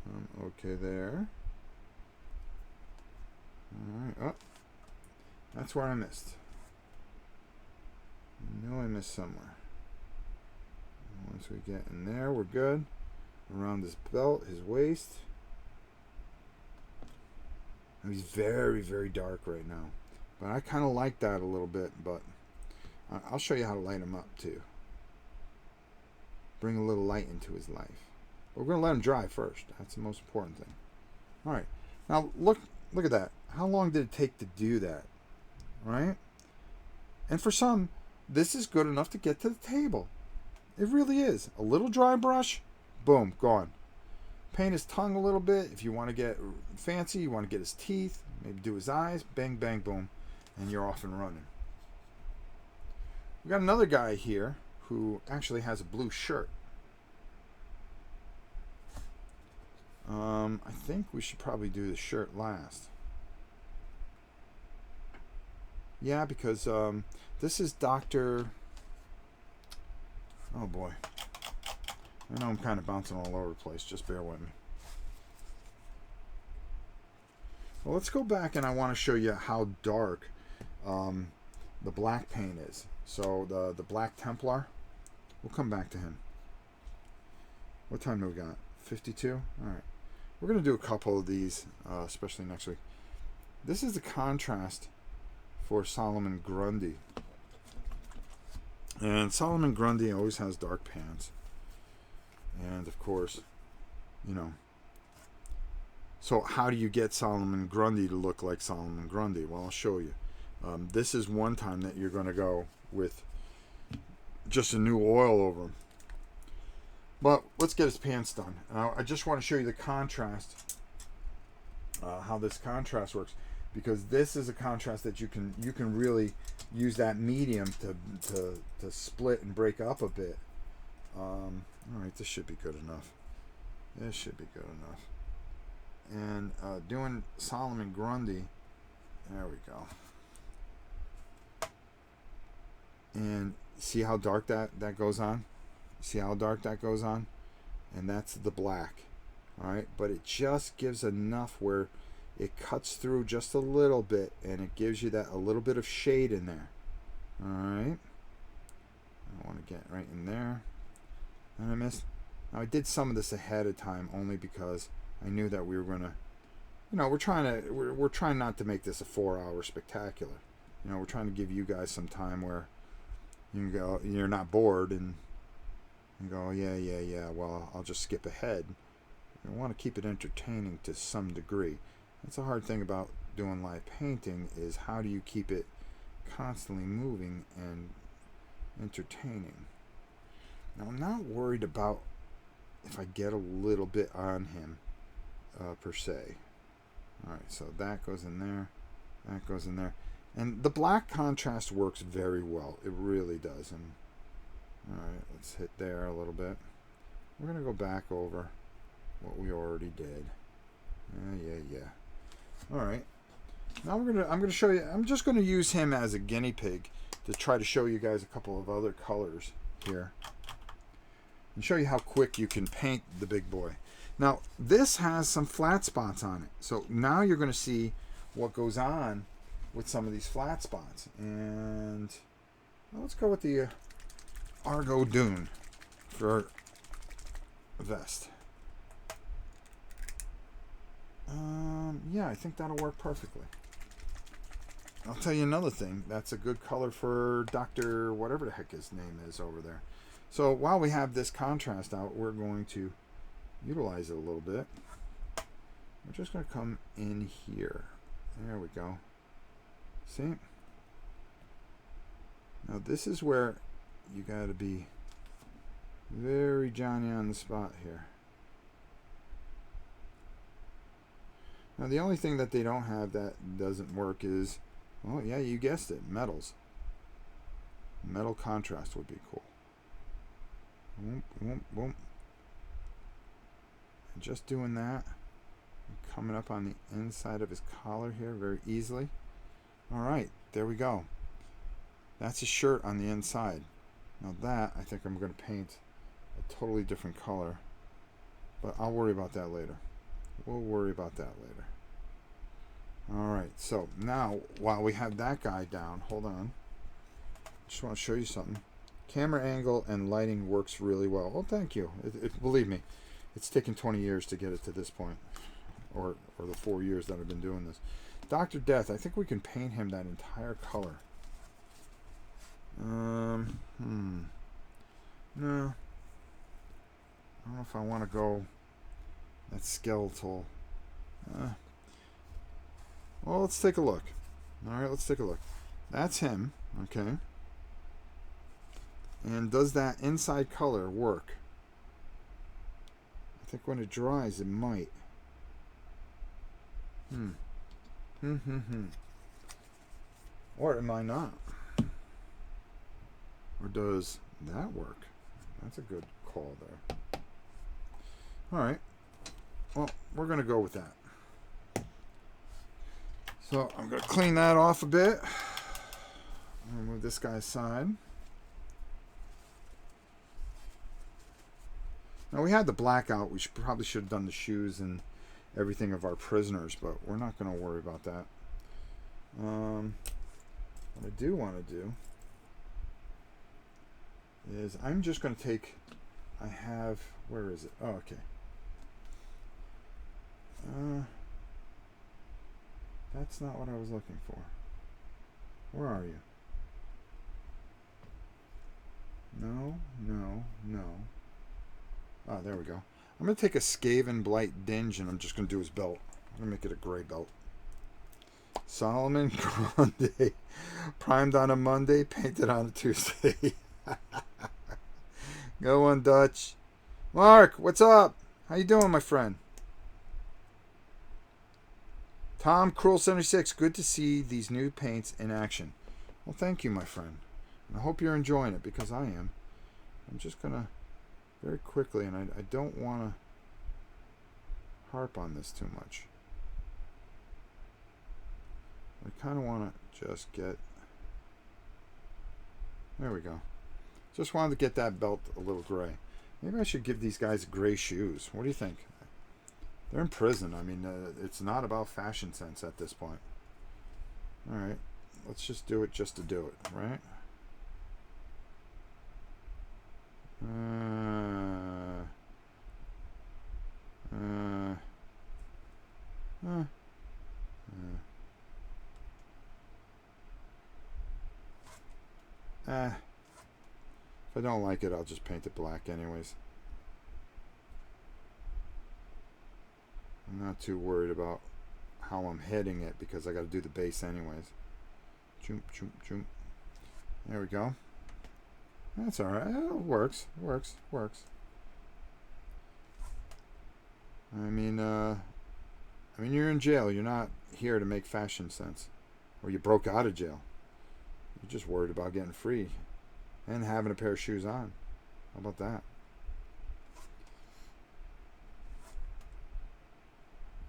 [SPEAKER 1] I'm okay there. Alright, oh, that's where I missed. I know I missed somewhere. Once we get in there, we're good. Around his belt, his waist. And he's very, very dark right now. But I kind of like that a little bit, but I'll show you how to light him up too. Bring a little light into his life. But we're going to let him dry first. That's the most important thing. Alright, now look at that. How long did it take to do that? Right? And for some, this is good enough to get to the table. It really is. A little dry brush, boom, gone. Paint his tongue a little bit. If you want to get fancy, you want to get his teeth, maybe do his eyes, bang, bang, boom, and you're off and running. We got another guy here who actually has a blue shirt. I think we should probably do the shirt last. Yeah, because this is Dr. Oh boy. I know I'm kind of bouncing all over the place. Just bear with me. Well, let's go back and I want to show you how dark the black paint is. So the Black Templar, we'll come back to him. What time do we got? 52? All right. We're going to do a couple of these, especially next week. This is the contrast for Solomon Grundy. And Solomon Grundy always has dark pants. And of course, you know, So how do you get Solomon Grundy to look like Solomon Grundy? Well, I'll show you. This is one time that you're going to go with just a new oil over him. But let's get his pants done. I just want to show you the contrast, how this contrast works, because this is a contrast that you can really use that medium to split and break up a bit. All right, this should be good enough. This should be good enough. And doing Solomon Grundy, there we go. And see how dark that goes on? See how dark that goes on? And that's the black. All right, but it just gives enough where it cuts through just a little bit, and it gives you that a little bit of shade in there. All right, I want to get right in there. And I missed. Now I did some of this ahead of time only because I knew that we were gonna, we're trying not to make this a 4-hour spectacular. We're trying to give you guys some time where you can go, you're not bored and go, yeah. Well, I'll just skip ahead. I want to keep it entertaining to some degree. That's a hard thing about doing live painting, is how do you keep it constantly moving and entertaining. Now I'm not worried about if I get a little bit on him per se. Alright, so that goes in there, that goes in there, and the black contrast works very well. It really does. And alright, let's hit there a little bit. We're gonna go back over what we already did. Yeah. Alright, now I'm gonna show you. I'm just gonna use him as a guinea pig to try to show you guys a couple of other colors here and show you how quick you can paint the big boy. Now this has some flat spots on it, so now you're going to see what goes on with some of these flat spots. And let's go with the Argo Dune for a vest. Yeah, I think that'll work perfectly. I'll tell you another thing. That's a good color for Dr. whatever the heck his name is over there. So while we have this contrast out, we're going to utilize it a little bit. We're just going to come in here. There we go. See? Now this is where you got to be very Johnny on the spot here. Now the only thing that they don't have that doesn't work is, well, yeah, you guessed it, metals. Metal contrast would be cool. Boom, boom, boom. And just doing that, coming up on the inside of his collar here very easily. All right, there we go. That's his shirt on the inside. Now that, I think I'm going to paint a totally different color, but I'll worry about that later. We'll worry about that later. Alright, so now while we have that guy down, hold on. Just want to show you something. Camera angle and lighting works really well. Oh, thank you. Believe me, it's taken 20 years to get it to this point, or the 4 years that I've been doing this. Dr. Death, I think we can paint him that entire color. No. I don't know if I want to go that skeletal. Well, let's take a look. Alright, let's take a look. That's him, okay? And does that inside color work? I think when it dries, it might. Or it might not. Or does that work? That's a good call there. Alright. Well, we're going to go with that. So I'm going to clean that off a bit. I'm going to move this guy aside. Now we had the blackout. We probably should have done the shoes and everything of our prisoners, but we're not going to worry about that. What I do want to do is I'm just going to take, I have, where is it? Oh, okay. That's not what I was looking for. Where are you? No. Ah, there we go. I'm going to take a Skaven Blight Dinge and I'm just going to do his belt. I'm going to make it a gray belt. Solomon Grande. Primed on a Monday, painted on a Tuesday. Go on, Dutch. Mark, what's up? How you doing, my friend? Tom Cruel 76. Good to see these new paints in action. Well, thank you, my friend. And I hope you're enjoying it, because I am. I'm just going to very quickly, and I don't want to harp on this too much. I kind of want to just get... There we go. Just wanted to get that belt a little gray. Maybe I should give these guys gray shoes. What do you think? They're in prison. I mean, it's not about fashion sense at this point. All right. Let's just do it just to do it, right? If I don't like it, I'll just paint it black anyways. I'm not too worried about how I'm heading it, because I got to do the base anyways. Choom, choom, choom. There we go. That's alright. It works. Works. I mean, you're in jail. You're not here to make fashion sense. Or you broke out of jail. You're just worried about getting free. And having a pair of shoes on. How about that?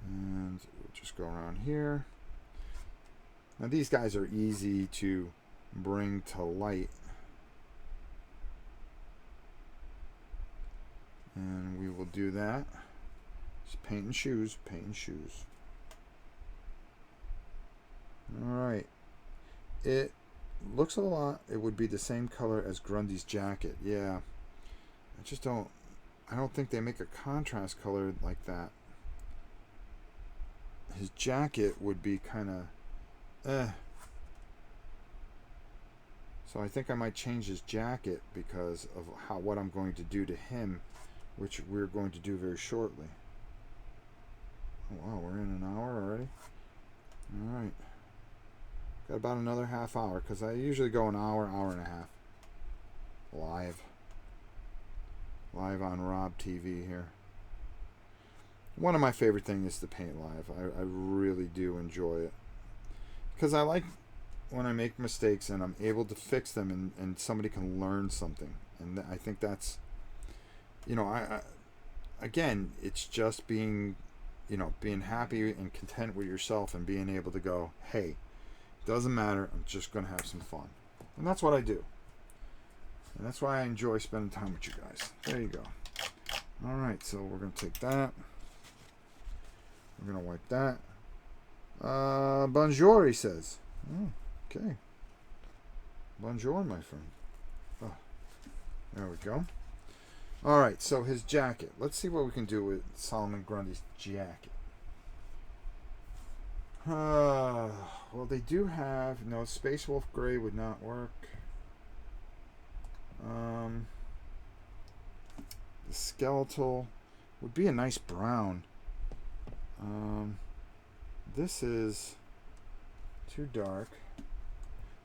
[SPEAKER 1] And we'll just go around here. Now these guys are easy to bring to light. And we will do that. Just painting shoes, Alright. It looks a lot, it would be the same color as Grundy's jacket. Yeah. I don't think they make a contrast color like that. His jacket would be kind of So I think I might change his jacket because of what I'm going to do to him, which we're going to do very shortly. Oh wow, we're in an hour already? Alright. Got about another half hour, because I usually go an hour, hour and a half. Live on Rob TV here. One of my favorite things is to paint live. I really do enjoy it. Because I like when I make mistakes and I'm able to fix them, and somebody can learn something. And I think that's, again, it's just being happy and content with yourself and being able to go, hey, doesn't matter, I'm just going to have some fun. And that's what I do. And that's why I enjoy spending time with you guys. There you go. Alright, so we're going to take that. We're going to wipe that. Bonjour, he says. Oh, okay. Bonjour, my friend. Oh, there we go. Alright, so his jacket. Let's see what we can do with Solomon Grundy's jacket. Well, they do have... No, Space Wolf Gray would not work. The skeletal would be a nice brown. This is too dark.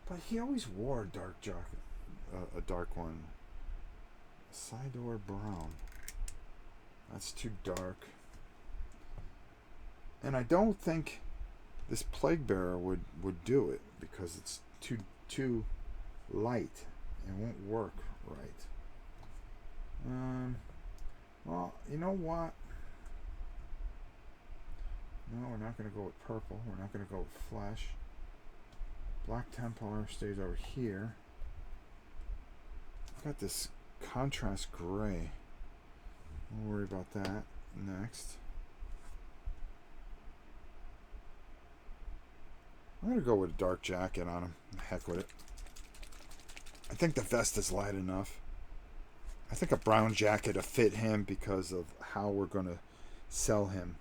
[SPEAKER 1] But he always wore a dark jacket. A dark one. Sidor brown. That's too dark. And I don't think this Plague Bearer would do it, because it's too light. It won't work right. Well, you know what? No, we're not going to go with purple. We're not going to go with flesh. Black Templar stays over here. I've got this contrast gray. We'll worry about that next. I'm going to go with a dark jacket on him. Heck with it. I think the vest is light enough. I think a brown jacket will fit him because of how we're going to sell him.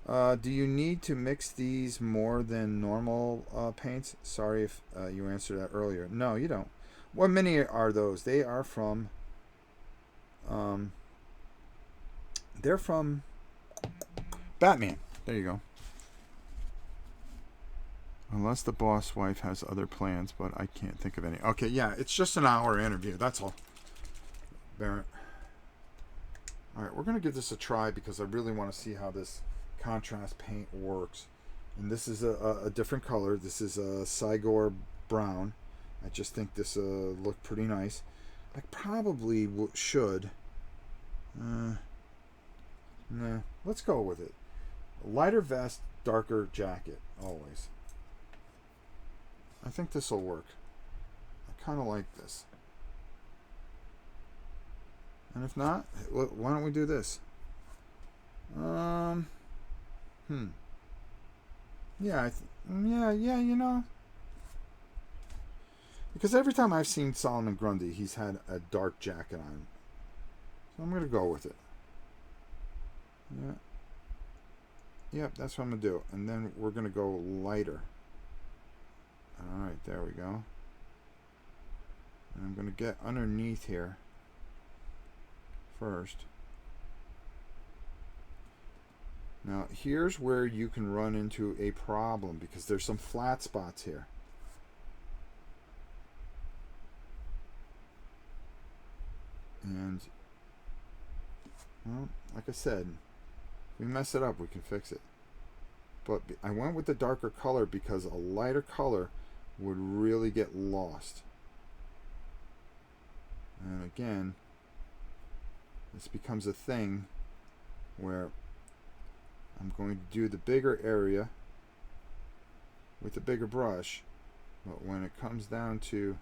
[SPEAKER 1] Do you need to mix these more than normal paints? Sorry if you answered that earlier. No, you don't. What many are those? They are from... they're from Batman. There you go. Unless the boss wife has other plans, but I can't think of any. Okay, yeah, it's just an hour interview. That's all. Barrett. All right, we're going to give this a try because I really want to see how this contrast paint works. And this is a different color. This is a Sigor brown. I just think this looked pretty nice. I probably should. Nah, let's go with it. Lighter vest, darker jacket, always. I think this will work. I kind of like this. And if not, why don't we do this? Yeah, you know. Because every time I've seen Solomon Grundy, he's had a dark jacket on. So I'm going to go with it. Yeah. Yep, that's what I'm going to do. And then we're going to go lighter. Alright, there we go. And I'm going to get underneath here first. Now, here's where you can run into a problem because there's some flat spots here. And, well, like I said, if we mess it up, we can fix it. But I went with the darker color because a lighter color would really get lost. And again, this becomes a thing where I'm going to do the bigger area with the bigger brush, but when it comes down to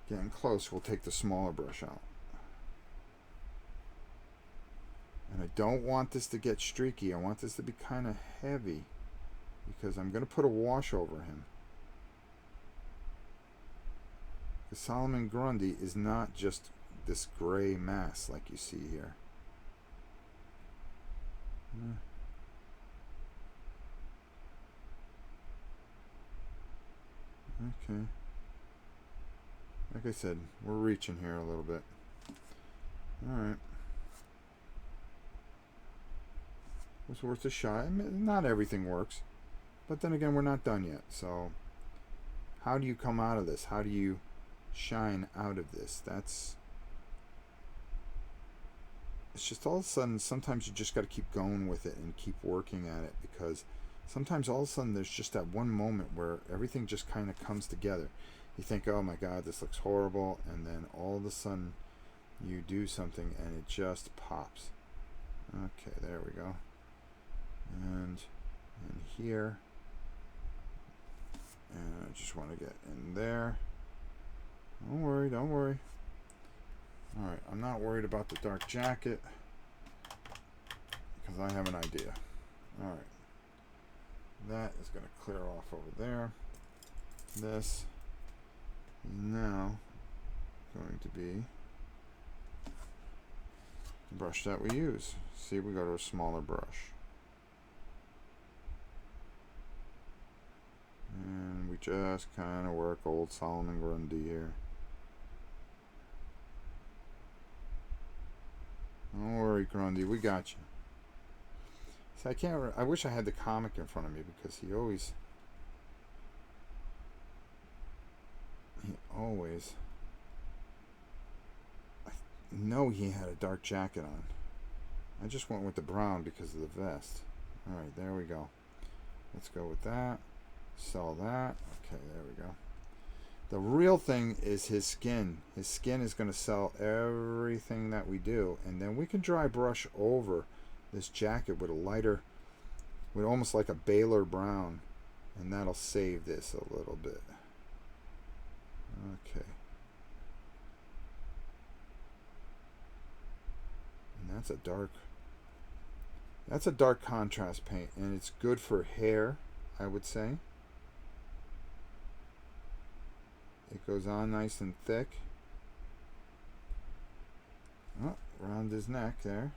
[SPEAKER 1] getting close, we'll take the smaller brush out. And I don't want this to get streaky. I want this to be kind of heavy because I'm going to put a wash over him. The Solomon Grundy is not just this gray mass like you see here. Okay. Like I said, we're reaching here a little bit. Alright. It was worth a shot. I mean, not everything works. But then again, we're not done yet. So, how do you come out of this? How do you shine out of this? It's just all of a sudden, sometimes you just got to keep going with it and keep working at it, because sometimes all of a sudden there's just that one moment where everything just kind of comes together. You think, oh my God, this looks horrible, and then all of a sudden you do something and it just pops. Okay, there we go. And in here, and I just want to get in there. Don't worry, don't worry. Alright, I'm not worried about the dark jacket because I have an idea. Alright, that is going to clear off over there. This is now going to be the brush that we use. See, we go to a smaller brush. And we just kind of work old Solomon Grundy here. Don't worry, Grundy, we got you. See, I wish I had the comic in front of me because he always I know he had a dark jacket on. I just went with the brown because of the vest. Alright, there we go. Let's go with that. Sell that. Okay, there we go. The real thing is his skin. His skin is going to sell everything that we do. And then we can dry brush over this jacket with a lighter, with almost like a Baylor brown. And that'll save this a little bit. Okay. And that's a dark contrast paint. And it's good for hair, I would say. It goes on nice and thick. Oh, around his neck there.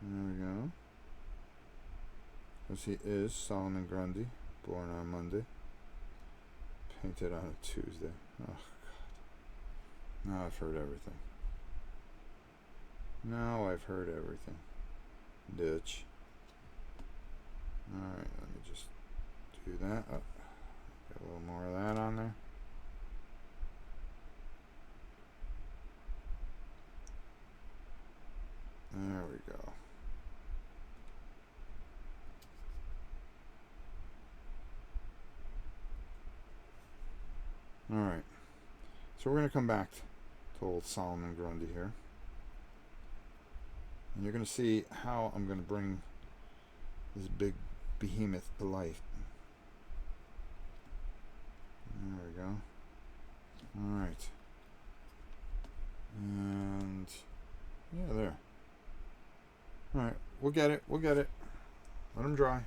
[SPEAKER 1] There we go. Because he is Solomon Grundy, born on Monday. painted on a Tuesday. Oh, God. Now I've heard everything. Now I've heard everything. Ditch. Alright, let me just do that. Oh, get a little more of that on there. There we go. Alright. So we're going to come back to old Solomon Grundy here. And you're going to see how I'm going to bring this big behemoth to life. There we go. Alright. And yeah, there. Alright, we'll get it. We'll get it. Let them dry.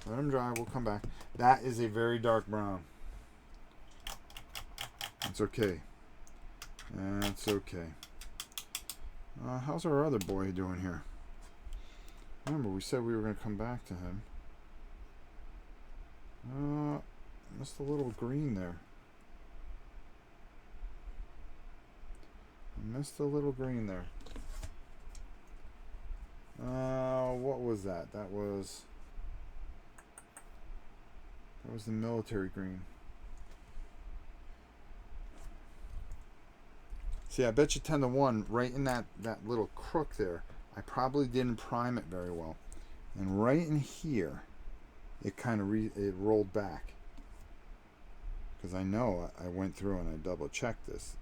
[SPEAKER 1] Let them dry. We'll come back. That is a very dark brown. It's okay. That's okay. How's our other boy doing here? Remember, we said we were going to come back to him. Missed a little green there. Missed a little green there. What was that? That was the military green. See, I bet you 10 to 1 right in that little crook there. I probably didn't prime it very well. And right in here, it kind of it rolled back. Because I know I went through and I double checked this.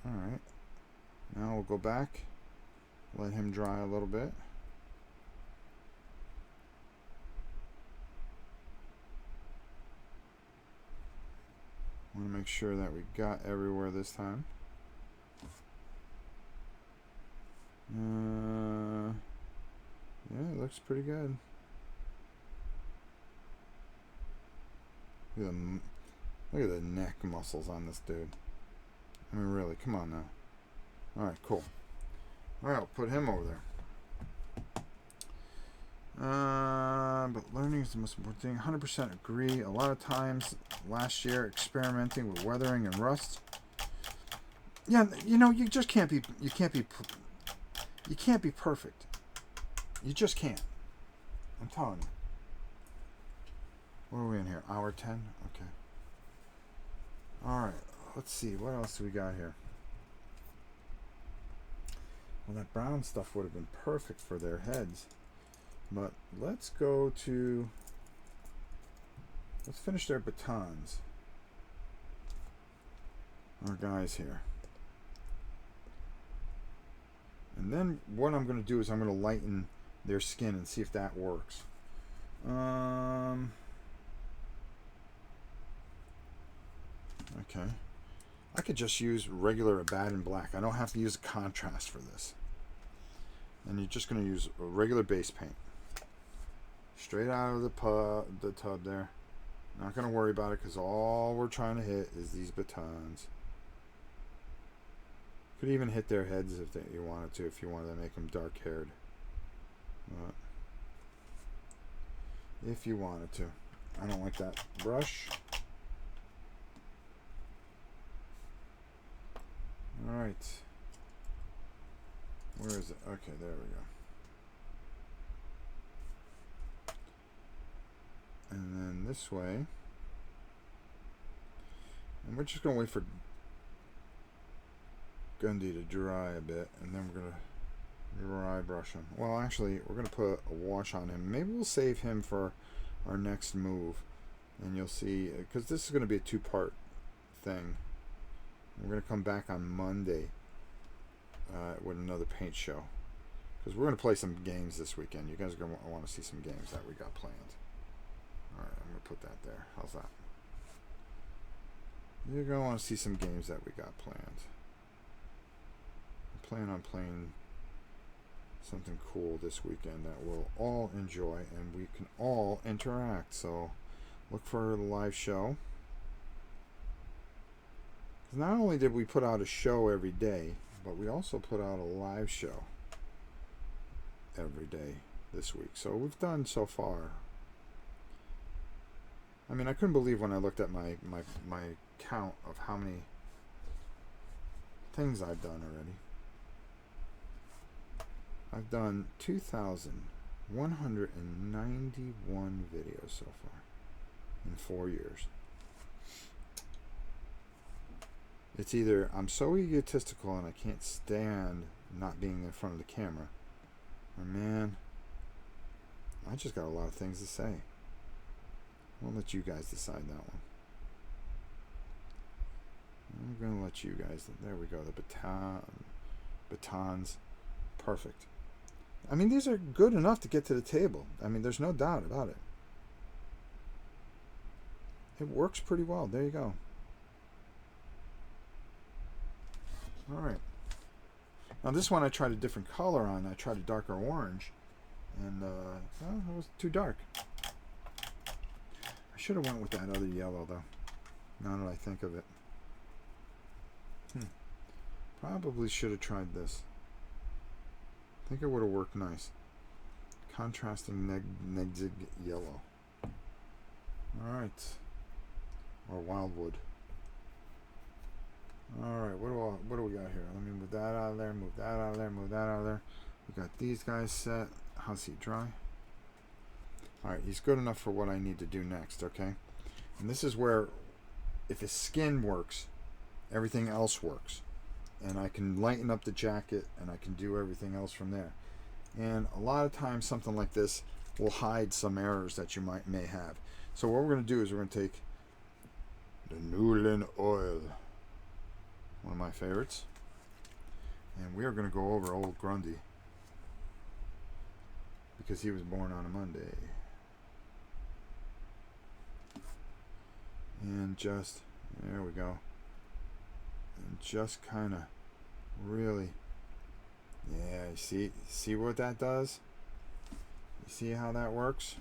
[SPEAKER 1] Alright. Now we'll go back. Let him dry a little bit. Want to make sure that we got everywhere this time. Yeah, it looks pretty good. Look at the neck muscles on this dude. I mean, really, come on now. Alright, cool. Alright, I'll put him over there. But learning is the most important thing. 100% agree. A lot of times last year experimenting with weathering and rust. Yeah, you know, you can't be perfect. You just can't. I'm telling you. What are we in here? Hour 10? Okay. Alright, let's see. What else do we got here? Well, that brown stuff would have been perfect for their heads. But let's go to... Let's finish their batons. Our guys here. And then what I'm going to do is I'm going to lighten their skin and see if that works. Okay. I could just use regular Abaddon black. I don't have to use a contrast for this. And you're just going to use a regular base paint. Straight out of the tub there. Not going to worry about it because all we're trying to hit is these batons. Could even hit their heads if you wanted to, if you wanted to make them dark haired. If you wanted to. I don't like that brush. Alright. Where is it? Okay, there we go. And then this way. And we're just going to wait for Gundy to dry a bit. And then we're going to dry brush him. Well, actually, we're going to put a wash on him. Maybe we'll save him for our next move. And you'll see, because this is going to be a two-part thing. We're going to come back on Monday with another paint show. Because we're going to play some games this weekend. You guys are going to want to see some games that we got planned. Alright, I'm going to put that there. How's that? You're going to want to see some games that we got planned. I plan on playing something cool this weekend that we'll all enjoy and we can all interact. So look for the live show. Not only did we put out a show every day, but we also put out a live show every day this week. So we've done so far I mean, I couldn't believe when I looked at my count of how many things I've done already. I've done 2,191 videos so far in 4 years. It's either I'm so egotistical and I can't stand not being in front of the camera, or man, I just got a lot of things to say. I'll let you guys decide that one. I'm going to let you guys. There we go. The batons. Perfect. I mean, these are good enough to get to the table. I mean, there's no doubt about it. It works pretty well. There you go. All right. Now this one I tried a different color on. I tried a darker orange, and well, it was too dark. I should have went with that other yellow though. Now that I think of it, probably should have tried this. I think it would have worked nice. Contrasting Nedzig yellow. All right. Or wildwood. All right. What do we got here? Let me move that out of there. Move that out of there. Move that out of there. We got these guys set. How's he dry? All right. He's good enough for what I need to do next. Okay. And this is where, if his skin works, everything else works. And I can lighten up the jacket and I can do everything else from there. And a lot of times something like this will hide some errors that you may have. So what we're going to do is we're going to take the Newlyn oil, one of my favorites, and we are going to go over old Grundy because he was born on a Monday. And just, there we go. And just kind of really, yeah, you see what that does? You see how that works?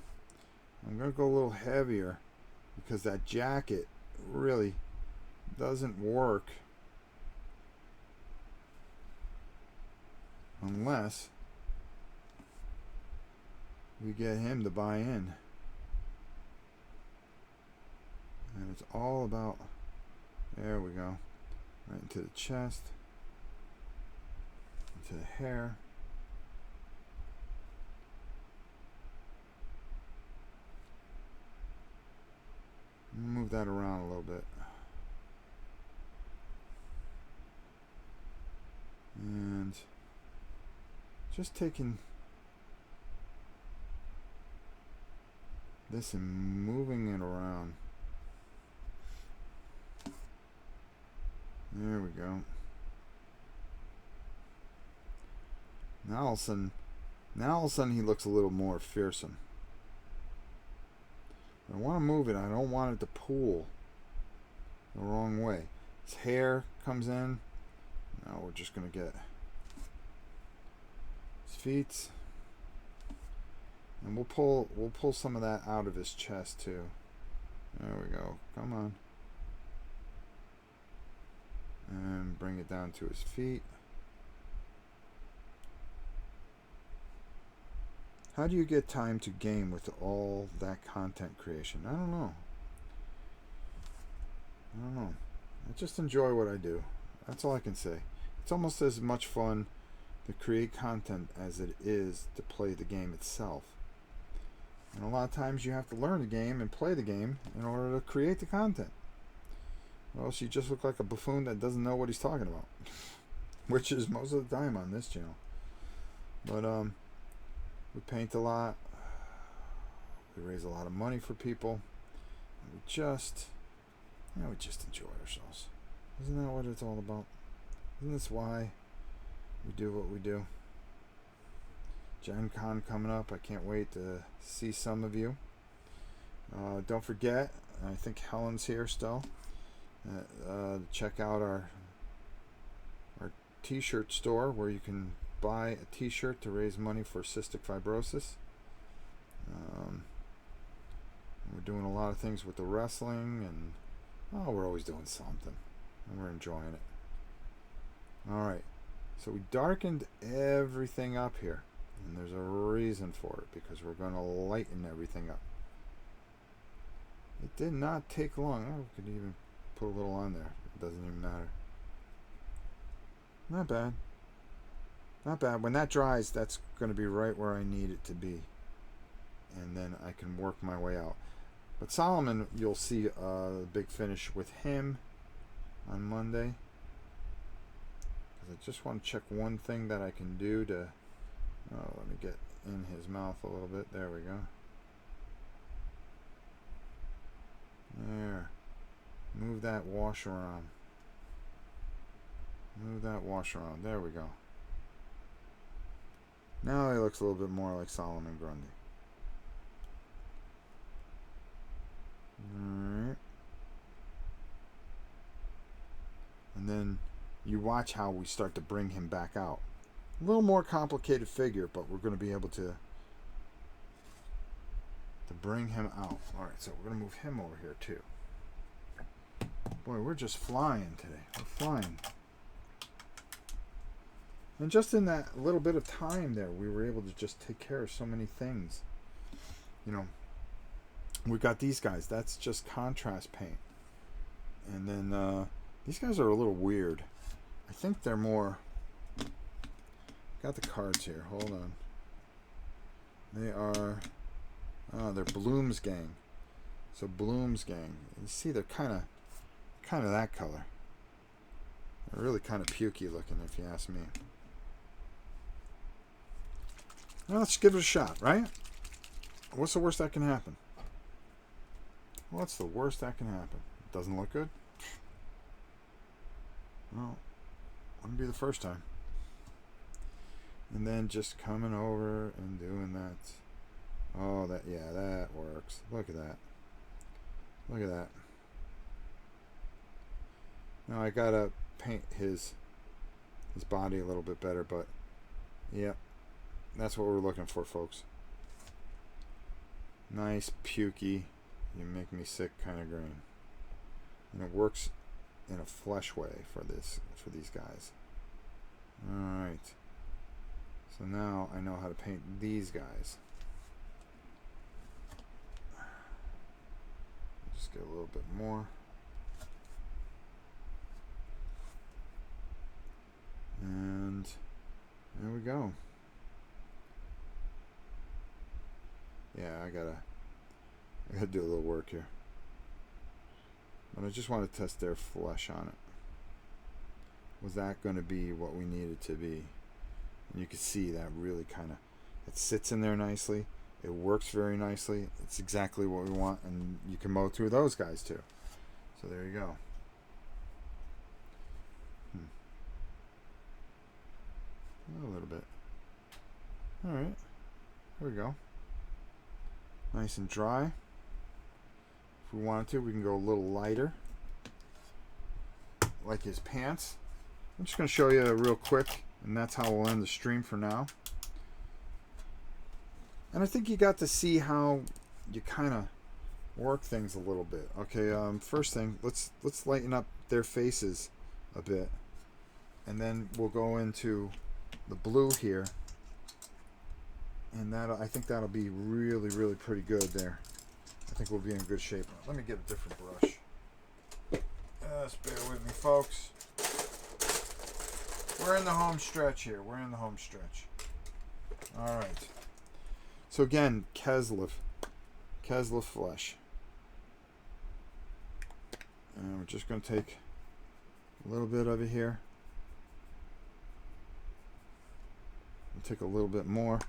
[SPEAKER 1] I'm going to go a little heavier because that jacket really doesn't work unless we get him to buy in. And it's all about, there we go. Right into the chest, into the hair. Move that around a little bit. And just taking this and moving it around. There we go. Now all of a sudden he looks a little more fearsome. I want to move it. I don't want it to pool the wrong way. His hair comes in. Now we're just going to get his feet. And we'll pull some of that out of his chest too. There we go. Come on. And bring it down to his feet. How do you get time to game with all that content creation? I don't know. I just enjoy what I do. That's all I can say. It's almost as much fun to create content as it is to play the game itself. And a lot of times you have to learn the game and play the game in order to create the content. Or else you just look like a buffoon that doesn't know what he's talking about. Which is most of the time on this channel. But we paint a lot. We raise a lot of money for people. And we just enjoy ourselves. Isn't that what it's all about? Isn't this why we do what we do? Gen Con coming up. I can't wait to see some of you. Don't forget, I think Helen's here still. Check out our t-shirt store where you can buy a t-shirt to raise money for cystic fibrosis. We're doing a lot of things with the wrestling, and we're always doing something, and we're enjoying it. Alright, so we darkened everything up here, and there's a reason for it, because we're going to lighten everything up. It did not take long. Oh, we could even put a little on there. It doesn't even matter. Not bad. Not bad. When that dries, that's going to be right where I need it to be. And then I can work my way out. But Solomon, you'll see a big finish with him on Monday. Because I just want to check one thing that I can do to... Oh, let me get in his mouth a little bit. There we go. There. Move that wash around. Move that wash around. There we go. Now he looks a little bit more like Solomon Grundy. Alright. And then you watch how we start to bring him back out. A little more complicated figure, but we're going to be able to bring him out. Alright, so we're going to move him over here too. Boy, we're just flying today. We're flying. And just in that little bit of time there, we were able to just take care of so many things. You know, we got these guys. That's just contrast paint. And then these guys are a little weird. I think they're more... Got the cards here. Hold on. They are... they're Bloom's Gang. So Bloom's Gang. You see, they're kind of that color. They're really kind of pukey looking, if you ask me. Well, let's give it a shot, right? What's the worst that can happen? What's the worst that can happen? It doesn't look good? Well, wouldn't be the first time. And then just coming over and doing that. Oh, that works. Look at that. Look at that. Now I gotta paint his body a little bit better, but yeah, that's what we're looking for, folks. Nice, pukey, you make me sick kind of green. And it works in a flesh way for these guys. Alright. So now I know how to paint these guys. Just get a little bit more. And there we go. Yeah, I gotta do a little work here. But I just want to test their flesh on it. Was that going to be what we needed to be? And you can see that really kind of, it sits in there nicely. It works very nicely. It's exactly what we want, and you can mow through those guys too. So there you go. A little bit. Alright. Here we go. Nice and dry. If we wanted to, we can go a little lighter. Like his pants. I'm just going to show you real quick, and that's how we'll end the stream for now. And I think you got to see how you kind of work things a little bit. Okay, first thing, let's lighten up their faces a bit. And then we'll go into the blue here, and I think that'll be really, really pretty good there. I think we'll be in good shape. Let me get a different brush. Just bear with me, folks. We're in the home stretch here. We're in the home stretch. All right. So again, Keslev flesh, and we're just going to take a little bit of it here. Take a little bit more.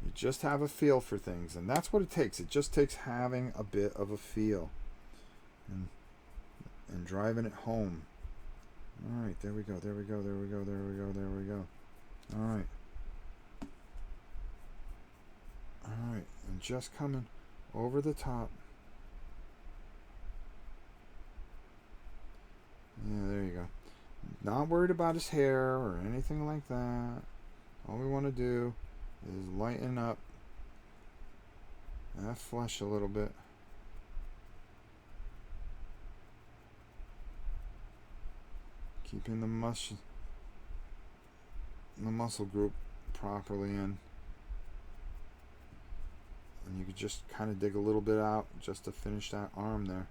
[SPEAKER 1] You just have a feel for things, and that's what it takes. It just takes having a bit of a feel and driving it home. All right, there we go. There we go. There we go. There we go. There we go. All right. All right, and just coming over the top. Yeah, there you go. Not worried about his hair or anything like that. All we want to do is lighten up that flesh a little bit. Keeping the muscle group properly in. And you could just kind of dig a little bit out just to finish that arm there.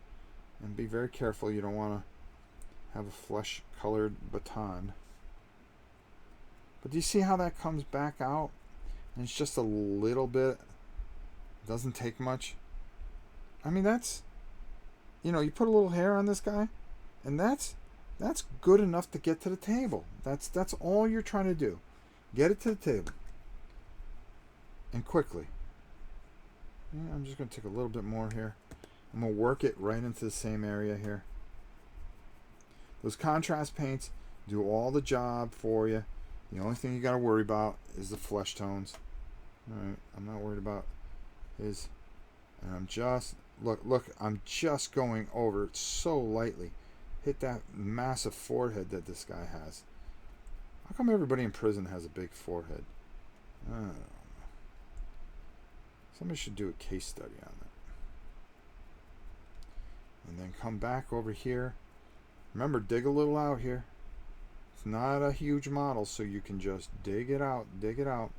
[SPEAKER 1] And be very careful, you don't want to have a flesh colored baton. But do you see how that comes back out? And it's just a little bit. Doesn't take much. I mean, that's, you put a little hair on this guy, and that's good enough to get to the table. That's all you're trying to do. Get it to the table. And quickly. Yeah, I'm just going to take a little bit more here. I'm going to work it right into the same area here. Those contrast paints do all the job for you. The only thing you got to worry about is the flesh tones. Alright, I'm not worried about his. And I'm just, look, I'm just going over it so lightly. Hit that massive forehead that this guy has. How come everybody in prison has a big forehead? I don't know. Somebody should do a case study on that. And then come back over here. Remember, dig a little out here. It's not a huge model, so you can just dig it out. And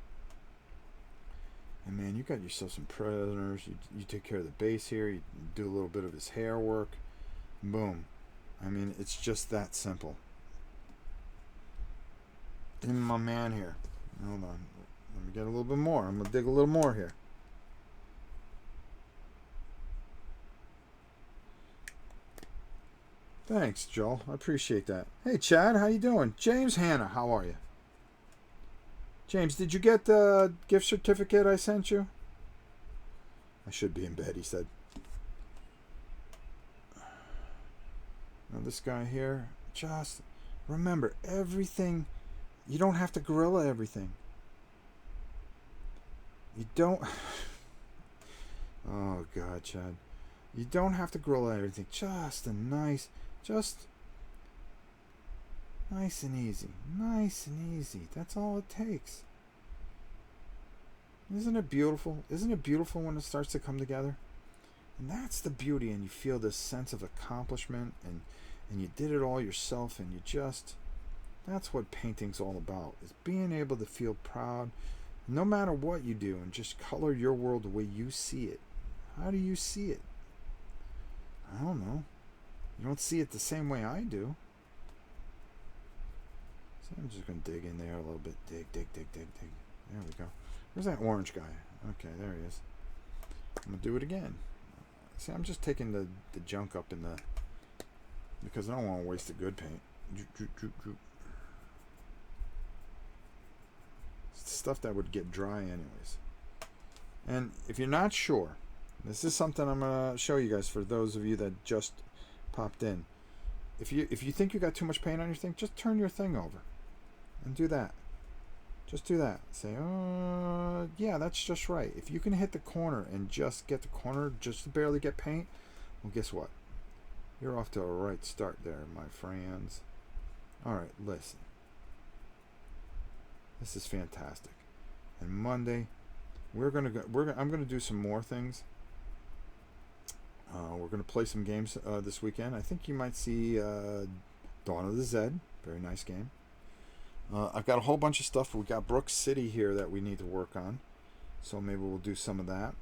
[SPEAKER 1] man, you got yourself some prisoners. You take care of the base here. You do a little bit of his hair work. Boom. I mean, it's just that simple. And my man here. Hold on. Let me get a little bit more. I'm going to dig a little more here. Thanks, Joel. I appreciate that. Hey, Chad, how you doing? James Hanna, how are you? James, did you get the gift certificate I sent you? I should be in bed, he said. Now this guy here, just remember everything. You don't have to gorilla everything. You don't. Oh, God, Chad. You don't have to gorilla everything. Just nice and easy. Nice and easy. That's all it takes. Isn't it beautiful? Isn't it beautiful when it starts to come together? And that's the beauty, and you feel this sense of accomplishment, and you did it all yourself, and you just, that's what painting's all about, is being able to feel proud no matter what you do, and just color your world the way you see it. How do you see it? I don't know. You don't see it the same way I do. So I'm just going to dig in there a little bit. Dig. There we go. Where's that orange guy? Okay, there he is. I'm going to do it again. See, I'm just taking the junk up in the... because I don't want to waste the good paint. It's stuff that would get dry anyways. And if you're not sure, this is something I'm going to show you guys for those of you that just popped in. If you think you got too much paint on your thing, just turn your thing over and do that. Just do that. Say, yeah, that's just right. If you can hit the corner and just get the corner just to barely get paint, well, guess what? You're off to a right start there, my friends. All right, listen. This is fantastic. And Monday, I'm gonna do some more things. We're gonna play some games this weekend. I think you might see Dawn of the Zed. Very nice game. I've got a whole bunch of stuff. We got Brook City here that we need to work on, so maybe we'll do some of that.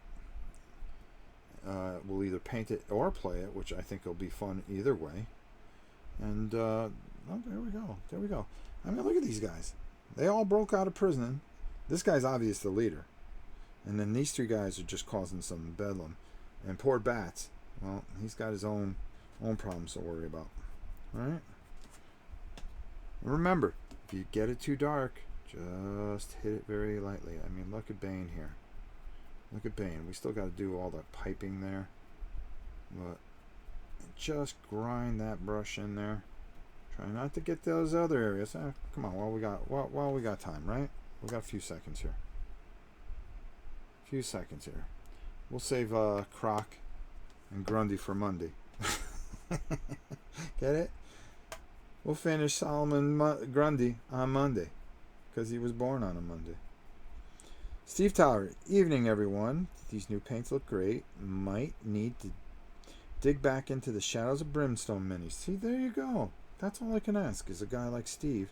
[SPEAKER 1] We'll either paint it or play it, which I think will be fun either way. And oh, there we go. I mean, look at these guys. They all broke out of prison. This guy's obviously the leader, and then these three guys are just causing some bedlam. And poor Bats, well, he's got his own problems to worry about. All right. Remember, if you get it too dark, just hit it very lightly. I mean, look at Bane here. Look at Bane. We still got to do all that piping there. But just grind that brush in there. Try not to get those other areas. Come on, while we got time, right? We got a few seconds here. We'll save Croc and Grundy for Monday. Get it? We'll finish Solomon Grundy on Monday because he was born on a Monday. Steve Tower, evening everyone. These new paints look great. Might need to dig back into the Shadows of Brimstone minis. See, there you go. That's all I can ask is a guy like Steve.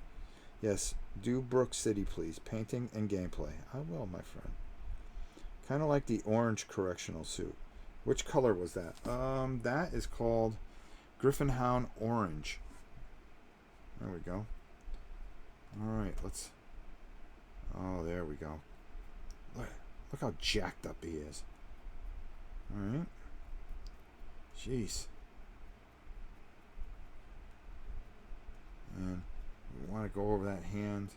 [SPEAKER 1] Yes, do Brook City, please. Painting and gameplay. I will, my friend. Kind of like the orange correctional suit. Which color was that? That is called Griffin Hound Orange. There we go. Alright, let's... Oh, there we go. Look how jacked up he is. Alright. Jeez. And we want to go over that hand.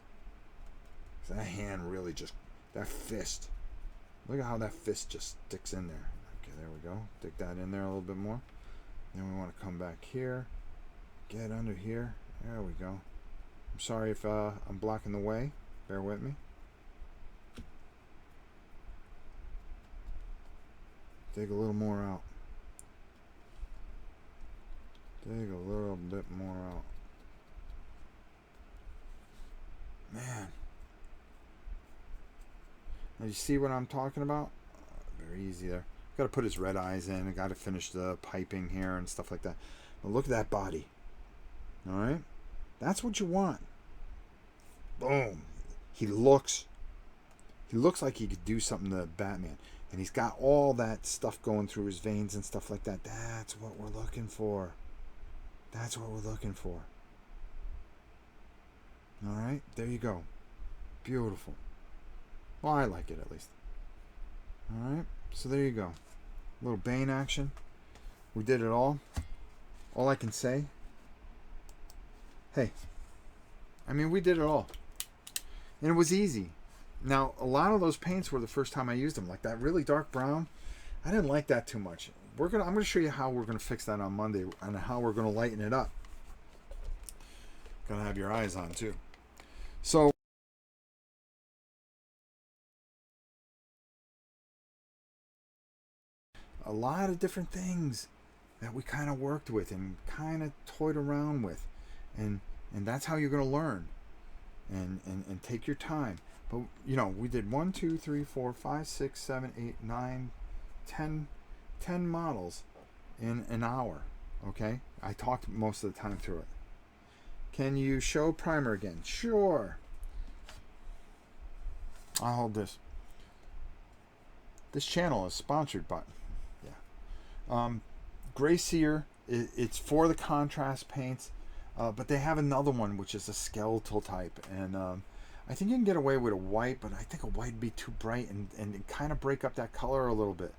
[SPEAKER 1] That hand really just... That fist. Look at how that fist just sticks in there. Okay, there we go. Dig that in there a little bit more. Then we want to come back here. Get under here. There we go. I'm sorry if I'm blocking the way. Bear with me. Dig a little more out. Dig a little bit more out. Man. Now you see what I'm talking about? Very easy there. Got to put his red eyes in. I got to finish the piping here and stuff like that. But look at that body. All right? That's what you want. Boom. He looks like he could do something to Batman. And he's got all that stuff going through his veins and stuff like that. That's what we're looking for. That's what we're looking for. All right? There you go. Beautiful. Well, I like it at least. All right? So there you go. A little Bane action. We did it all. All I can say, hey, I mean, we did it all. And it was easy. Now, a lot of those paints were the first time I used them. Like that really dark brown, I didn't like that too much. I'm going to show you how we're going to fix that on Monday and how we're going to lighten it up. Going to have your eyes on too. So, a lot of different things that we kind of worked with and kind of toyed around with. And that's how you're going to learn and take your time. But, you know, we did 1, 2, 3, 4, 5, 6, 7, 8, 9, 10 models in an hour. Okay? I talked most of the time through it. Can you show primer again? Sure. I'll hold this. This channel is sponsored by... Gray Sear, it's for the contrast paints, but they have another one which is a skeletal type, and I think you can get away with a white, but I think a white would be too bright and kind of break up that color a little bit.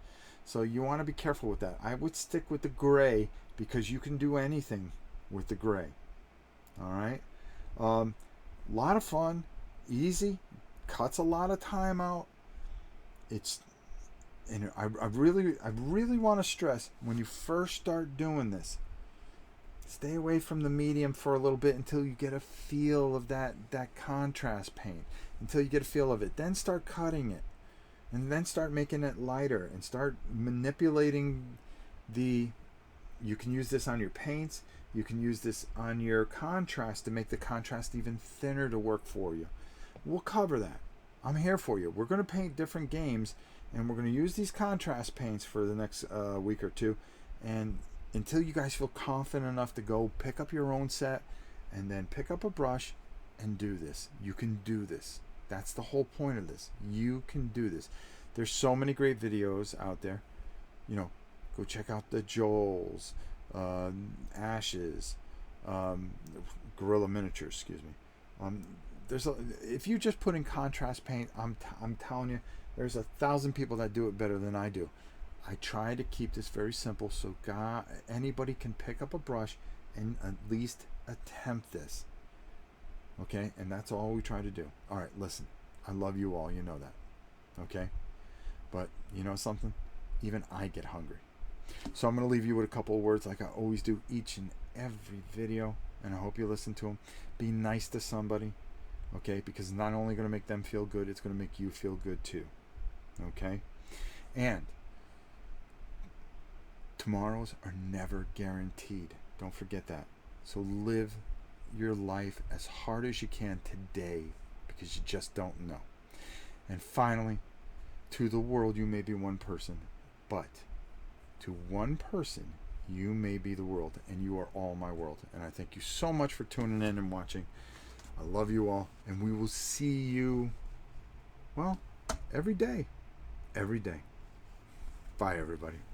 [SPEAKER 1] So you want to be careful with that. I would stick with the gray because you can do anything with the gray. All right, a lot of fun, easy, cuts a lot of time out. And I really want to stress, when you first start doing this, stay away from the medium for a little bit until you get a feel of that contrast paint, until you get a feel of it. Then start cutting it, and then start making it lighter, and start manipulating the... You can use this on your paints. You can use this on your contrast to make the contrast even thinner to work for you. We'll cover that. I'm here for you. We're going to paint different games, and we're going to use these contrast paints for the next week or two. And until you guys feel confident enough to go pick up your own set and then pick up a brush and do this. You can do this. That's the whole point of this. You can do this. There's so many great videos out there. You know, go check out the Joel's, Ashes, Gorilla Miniatures, excuse me. If you just put in contrast paint, I'm telling you, there's 1,000 people that do it better than I do. I try to keep this very simple so anybody can pick up a brush and at least attempt this. Okay? And that's all we try to do. All right, listen. I love you all. You know that. Okay? But you know something? Even I get hungry. So I'm going to leave you with a couple of words like I always do each and every video. And I hope you listen to them. Be nice to somebody. Okay? Because it's not only going to make them feel good, it's going to make you feel good too. Okay? And tomorrows are never guaranteed. Don't forget that. So live your life as hard as you can today, because you just don't know. And finally, to the world you may be one person, but to one person you may be the world, and you are all my world. And I thank you so much for tuning in and watching. I love you all, and we will see you, well, every day. every day. Bye, everybody.